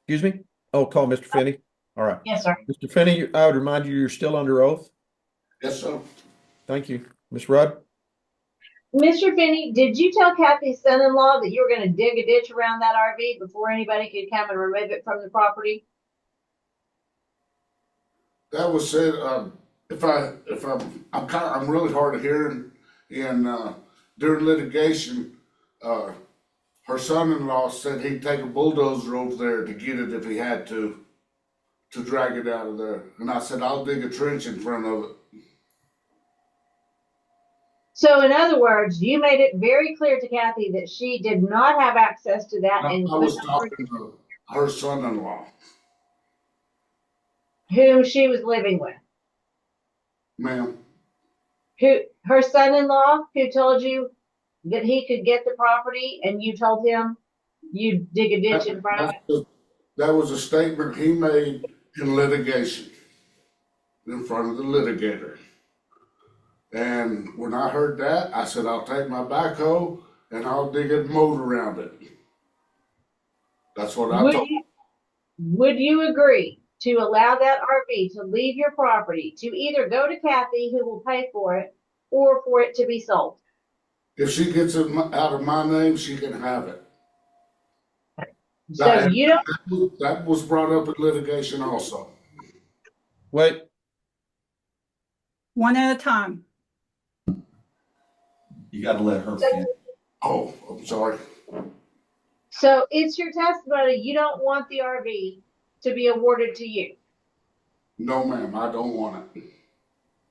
Excuse me? Oh, call Mr. Finney. All right. Yes, sir. Mr. Finney, I would remind you, you're still under oath. Yes, sir. Thank you. Ms. Rudd? Mr. Finney, did you tell Kathy's son-in-law that you were going to dig a ditch around that RV before anybody could come and remove it from the property? That was said, I'm really hard of hearing, and, during litigation, her son-in-law said he'd take a bulldozer over there to get it if he had to drag it out of there. And I said, I'll dig a trench in front of it. So in other words, you made it very clear to Kathy that she did not have access to that I and was talking to her son-in-law, whom she was living with. ma'am. Her son-in-law who told you that he could get the property and you told him you'd dig a ditch in front of it? That was a statement he made in litigation, in front of the litigator. And when I heard that, I said, I'll take my backhoe and I'll dig a moat around it. That's what I told. Would you agree to allow that RV to leave your property, to either go to Kathy, who will pay for it, or for it to be sold? If she gets it out of my name, she can have it. So you don't, That was brought up in litigation also. Wait, One at a time. You got to let her finish. Oh, I'm sorry. so it's your testimony, you don't want the RV to be awarded to you. No, ma'am, I don't want it.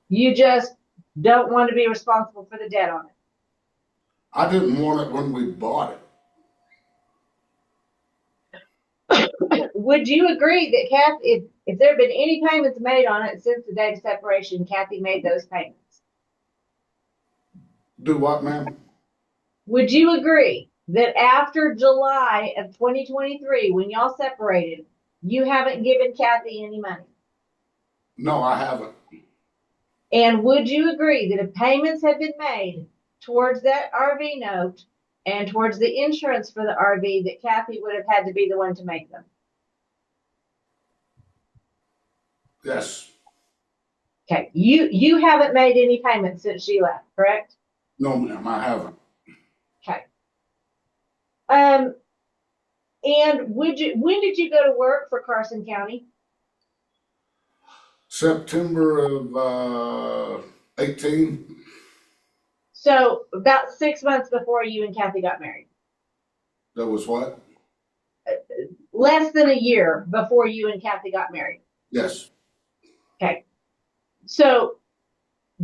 You just don't want to be responsible for the debt on it. I didn't want it when we bought it. Would you agree that Kathy, if there had been any payments made on it since the date of separation, Kathy made those payments? Do what, ma'am? Would you agree that after July of 2023, when y'all separated, you haven't given Kathy any money? No, I haven't. And would you agree that if payments had been made towards that RV note and towards the insurance for the RV, that Kathy would have had to be the one to make them? Yes. Okay, you haven't made any payments since she left, correct? No, ma'am, I haven't. Okay. And when did you go to work for Carson County? September of 18. So about 6 months before you and Kathy got married. That was what? Less than a year before you and Kathy got married. Yes. Okay. So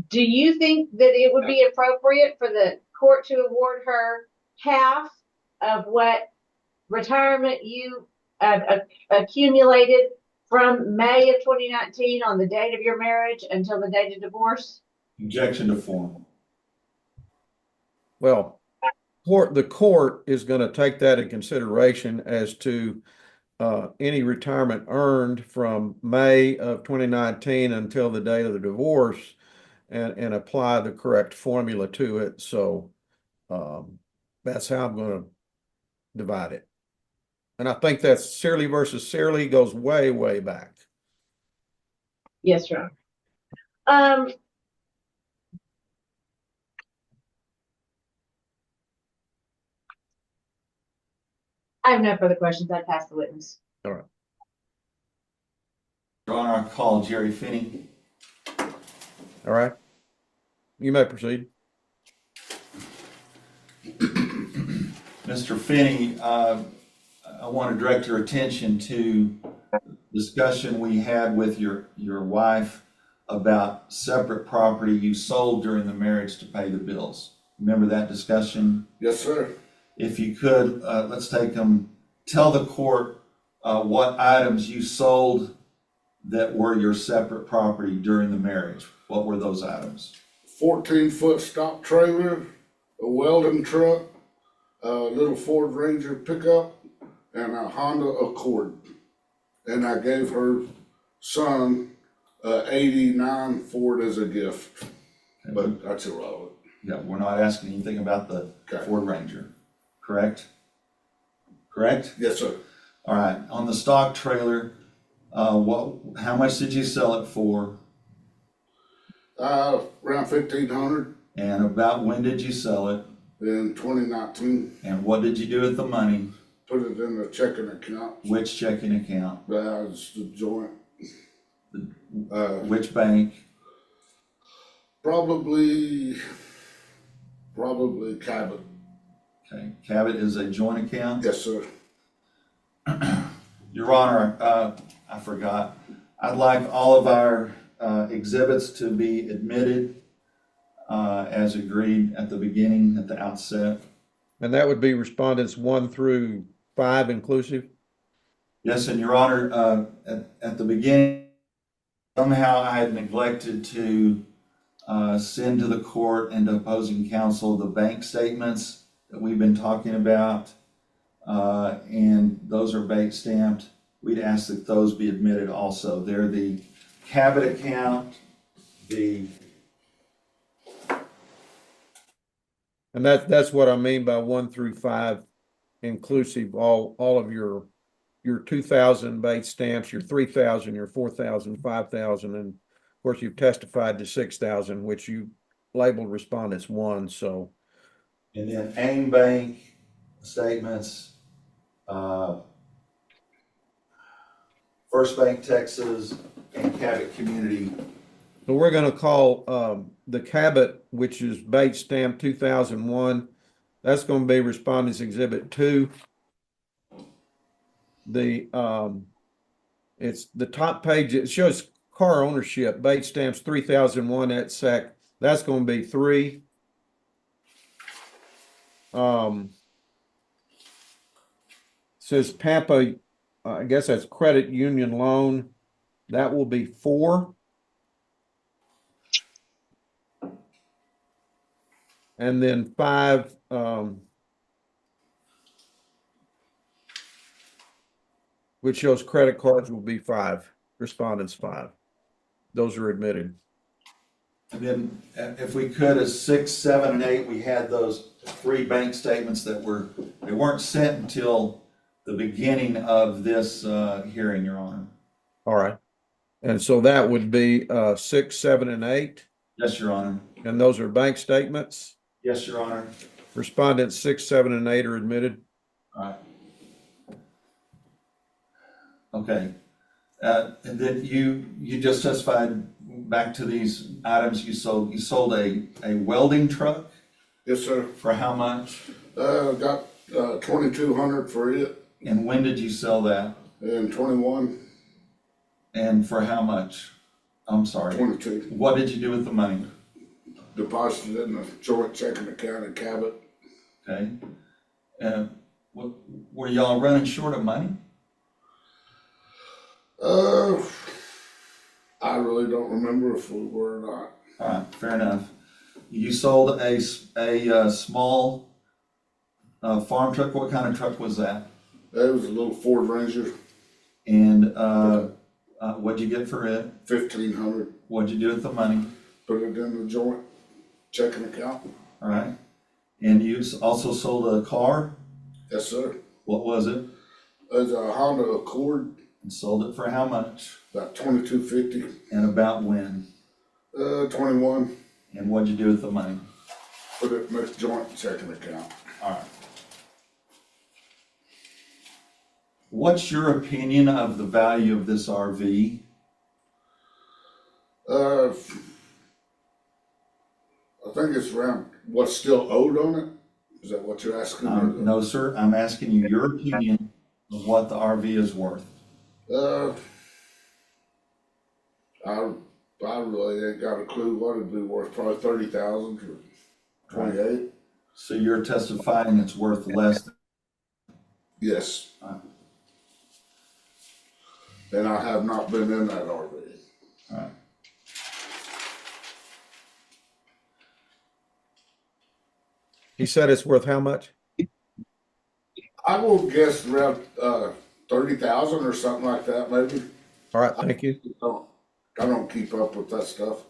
do you think that it would be appropriate for the court to award her half of what retirement you accumulated from May of 2019 on the date of your marriage until the date of divorce? Objection to form. well, the court is going to take that in consideration as to any retirement earned from May of 2019 until the date of the divorce and apply the correct formula to it. So that's how I'm going to divide it. And I think that's Searly versus Searly goes way, way back. Yes, Your Honor. I have no further questions. I pass the witness. All right. Your Honor, I call Jerry Finney. All right. You may proceed. Mr. Finney, I want to direct your attention to discussion we had with your wife about separate property you sold during the marriage to pay the bills. Remember that discussion? Yes, sir. If you could, let's take them, tell the court what items you sold that were your separate property during the marriage. What were those items? 14-foot stock trailer, a welding truck, a little Ford Ranger pickup, and a Honda Accord. And I gave her son a '89 Ford as a gift, but that's irrelevant. Yeah, we're not asking anything about the Okay. Ford Ranger, correct? Correct? Yes, sir. All right, on the stock trailer, how much did you sell it for? Around 1,500 And about when did you sell it? in 2019. And what did you do with the money? Put it in a checking account. Which checking account? That's the joint. Which bank? Probably Cabot. Okay, Cabot is a joint account? Yes, sir. Your Honor, I forgot. I'd like all of our exhibits to be admitted as agreed at the beginning, at the outset. And that would be respondents 1 through 5 inclusive. Yes, and Your Honor, at the beginning, somehow I had neglected to send to the court and to opposing counsel the bank statements that we've been talking about, and those are bank stamped. We'd ask that those be admitted also. They're the Cabot account, And that's what I mean by 1 through 5 inclusive, all of your 2,000 bait stamps, your 3,000, your 4,000, 5,000, and of course you've testified to 6,000, which you labeled respondents 1. So, and then AIM Bank statements, First Bank Texas, and Cabot Community. so we're going to call the Cabot, which is bait stamp 2001. That's going to be respondents exhibit 2. It's the top page. It shows car ownership, bait stamps 3001 at SEC. That's going to be 3. Says Pampa, I guess that's credit union loan. That will be 4. And then 5, which shows credit cards will be 5, respondents 5. Those are admitted. And then if we could, as 6, 7, and 8, we had those 3 bank statements that they weren't sent until the beginning of this hearing, Your Honor. All right. And so that would be 6, 7, and 8. Yes, Your Honor. And those are bank statements. Yes, Your Honor. Respondents 6, 7, and 8 are admitted. All right. Okay. And then you just testified back to these items you sold. You sold a welding truck Yes, sir. for how much? Got 2,200 for it And when did you sell that? in 21, And for how much? I'm sorry. 22. What did you do with the money? Deposited in a joint checking account in Cabot. Okay. Were y'all running short of money? I really don't remember if we were or not. All right, fair enough. You sold a small farm truck. What kind of truck was that? It was a little Ford Ranger. And, what'd you get for it? 1,500. What'd you do with the money? Put it in the joint checking account. All right. And you also sold a car? Yes, sir. What was it? It's a Honda Accord, And sold it for how much? about 2250. And about when? 21. And what'd you do with the money? Put it in this joint checking account. All right. What's your opinion of the value of this RV? I think it's around what's still owed on it. Is that what you're asking? No, sir. I'm asking you your opinion of what the RV is worth. I really ain't got a clue what it'd be worth. Probably 30,000 or 28. So you're testifying it's worth less than. Yes. And I have not been in that RV. All right. He said it's worth how much? I will guess around 30,000 or something like that, maybe. All right, thank you. I don't keep up with that stuff.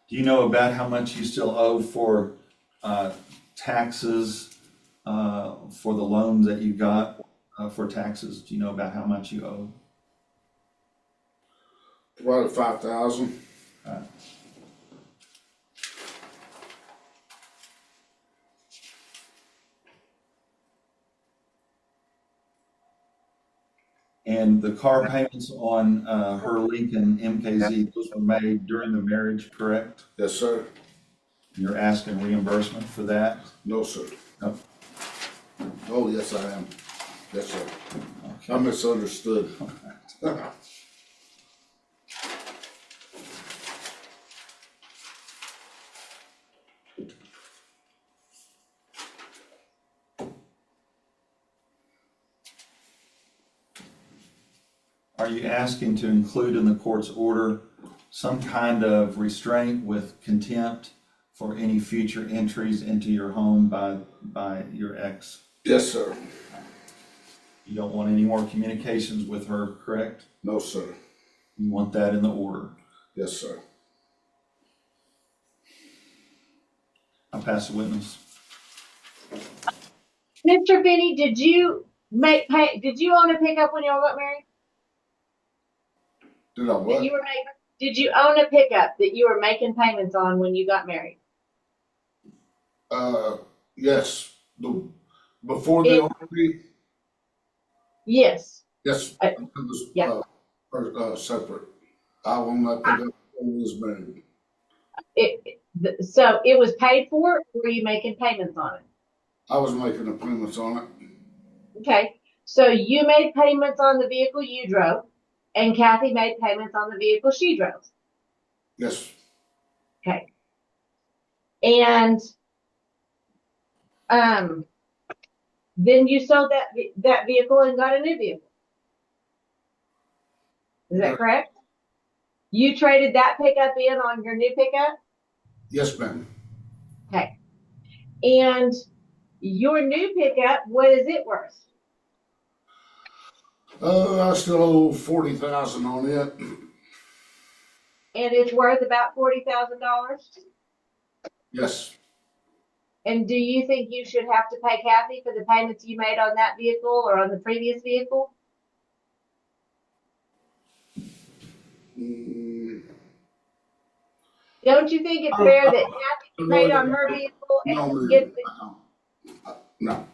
Do you know about how much you still owe for taxes for the loans that you got for taxes? Do you know about how much you owe? About 5,000. All right. And the car payments on her Lincoln MKZ, those were made during the marriage, correct? Yes, sir. You're asking reimbursement for that? No, sir. No. Oh, yes, I am. Yes, sir. I misunderstood. Are you asking to include in the court's order some kind of restraint with contempt for any future entries into your home by your ex? Yes, sir. You don't want any more communications with her, correct? No, sir. You want that in the order. Yes, sir. I'll pass the witness. Mr. Finney, did you own a pickup when y'all got married? Did I what? Did you own a pickup that you were making payments on when you got married? Yes. Before the RV? Yes. Yes. It was separate. I own that pickup when I was married. So it was paid for, or were you making payments on it? I was making the payments on it. Okay. So you made payments on the vehicle you drove, and Kathy made payments on the vehicle she drove. Yes. Okay. And then you sold that vehicle and got a new vehicle. Is that correct? You traded that pickup in on your new pickup? Yes, ma'am. Okay. And your new pickup, what is it worth? I still owe 40,000 on it. And it's worth about $40,000? Yes. And do you think you should have to pay Kathy for the payments you made on that vehicle or on the previous vehicle? Don't you think it's fair that Kathy paid on her vehicle and gets it? No.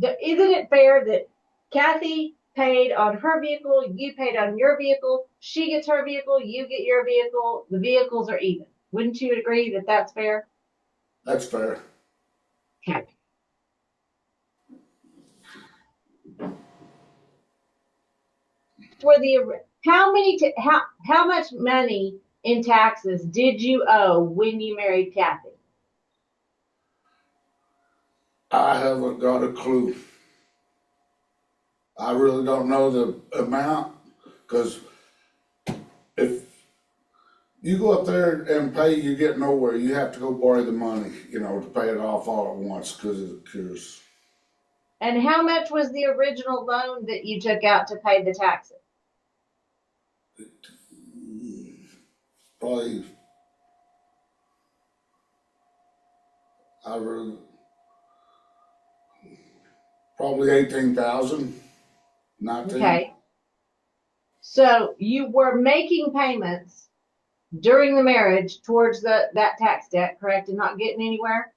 Isn't it fair that Kathy paid on her vehicle, you paid on your vehicle, she gets her vehicle, you get your vehicle, the vehicles are even? Wouldn't you agree that that's fair? That's fair. Okay. For how much money in taxes did you owe when you married Kathy? I haven't got a clue. I really don't know the amount, because if you go up there and pay, you get nowhere. You have to go borrow the money, to pay it off all at once, because And how much was the original loan that you took out to pay the taxes? Probably, I re- probably 18,000, 19. Okay. So you were making payments during the marriage towards that tax debt, correct? And not getting anywhere?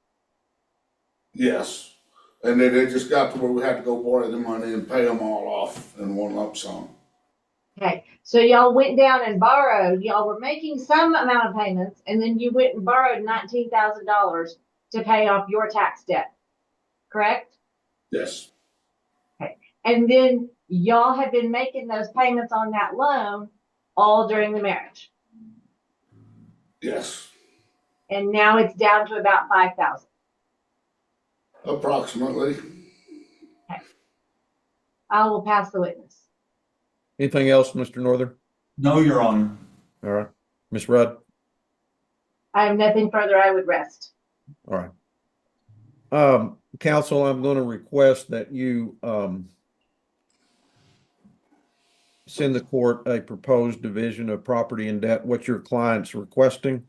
Yes. And then it just got to where we had to go borrow the money and pay them all off in one lump sum. Okay. So y'all went down and borrowed, y'all were making some amount of payments, and then you went and borrowed $19,000 to pay off your tax debt, correct? Yes. Okay. And then y'all had been making those payments on that loan all during the marriage. Yes. And now it's down to about 5,000. Approximately. I will pass the witness. Anything else, Mr. Northern? No, Your Honor. All right. Ms. Rudd? I have nothing further. I would rest. All right. Counsel, I'm going to request that you send the court a proposed division of property and debt, what your client's requesting.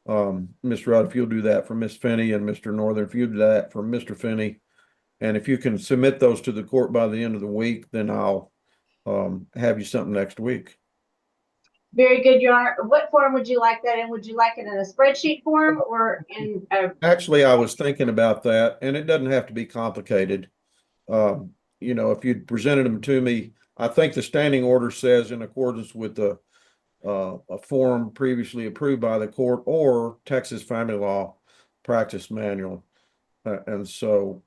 Ms. Rudd, if you'll do that for Ms. Finney, and Mr. Northern, if you do that for Mr. Finney. And if you can submit those to the court by the end of the week, then I'll have you something next week. Very good, Your Honor. What form would you like that in? Would you like it in a spreadsheet form or in a? Actually, I was thinking about that, and it doesn't have to be complicated. If you'd presented them to me, I think the standing order says in accordance with a form previously approved by the court or Texas Family Law Practice Manual. And so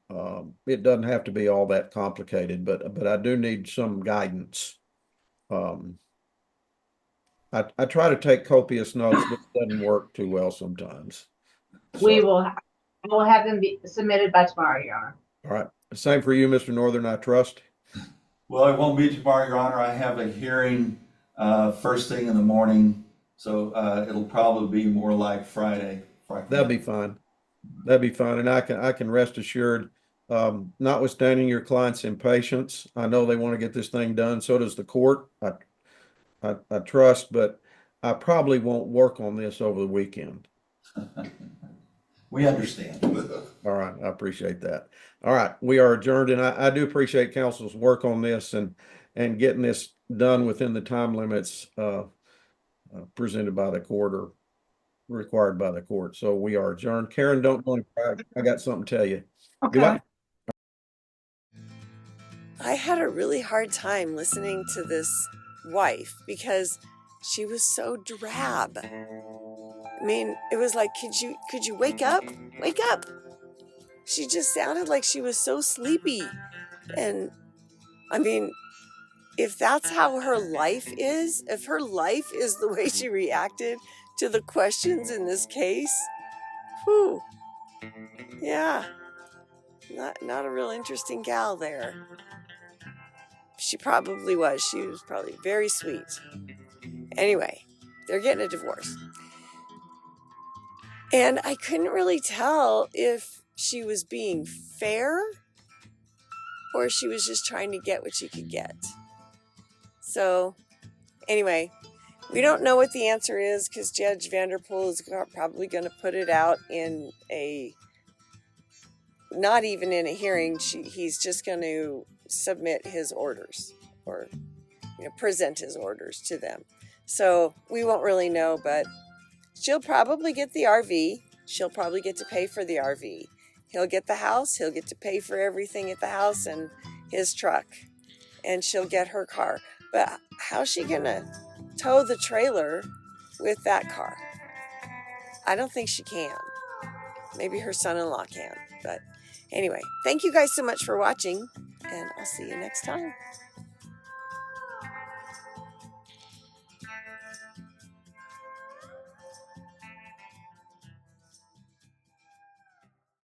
it doesn't have to be all that complicated, but I do need some guidance. I try to take copious notes, but it doesn't work too well sometimes. We will have them be submitted by tomorrow, Your Honor. All right. Same for you, Mr. Northern, I trust. Well, it won't be tomorrow, Your Honor. I have a hearing first thing in the morning, so it'll probably be more like Friday. That'll be fine. That'd be fine. And I can rest assured, notwithstanding your client's impatience, I know they want to get this thing done. So does the court. I trust, but I probably won't work on this over the weekend. We understand. All right. I appreciate that. All right. We are adjourned, and I do appreciate counsel's work on this and getting this done within the time limits presented by the court or required by the court. So we are adjourned. Karen, don't go anywhere. I got something to tell you. Okay. Goodbye. I had a really hard time listening to this wife because she was so drab. I mean, it was like, could you wake up? Wake up. She just sounded like she was so sleepy. And I mean, if that's how her life is, if her life is the way she reacted to the questions in this case, whew, yeah, not a real interesting gal there. She probably was. She was probably very sweet. Anyway, they're getting a divorce. And I couldn't really tell if she was being fair or she was just trying to get what she could get. So, anyway, we don't know what the answer is because Judge Vanderpool is probably going to put it out in not even in a hearing. He's just going to submit his orders or present his orders to them. So we won't really know, but she'll probably get the RV. She'll probably get to pay for the RV. He'll get the house. He'll get to pay for everything at the house and his truck. And she'll get her car. But how's she going to tow the trailer with that car? I don't think she can. Maybe her son-in-law can. But anyway, thank you guys so much for watching, and I'll see you next time.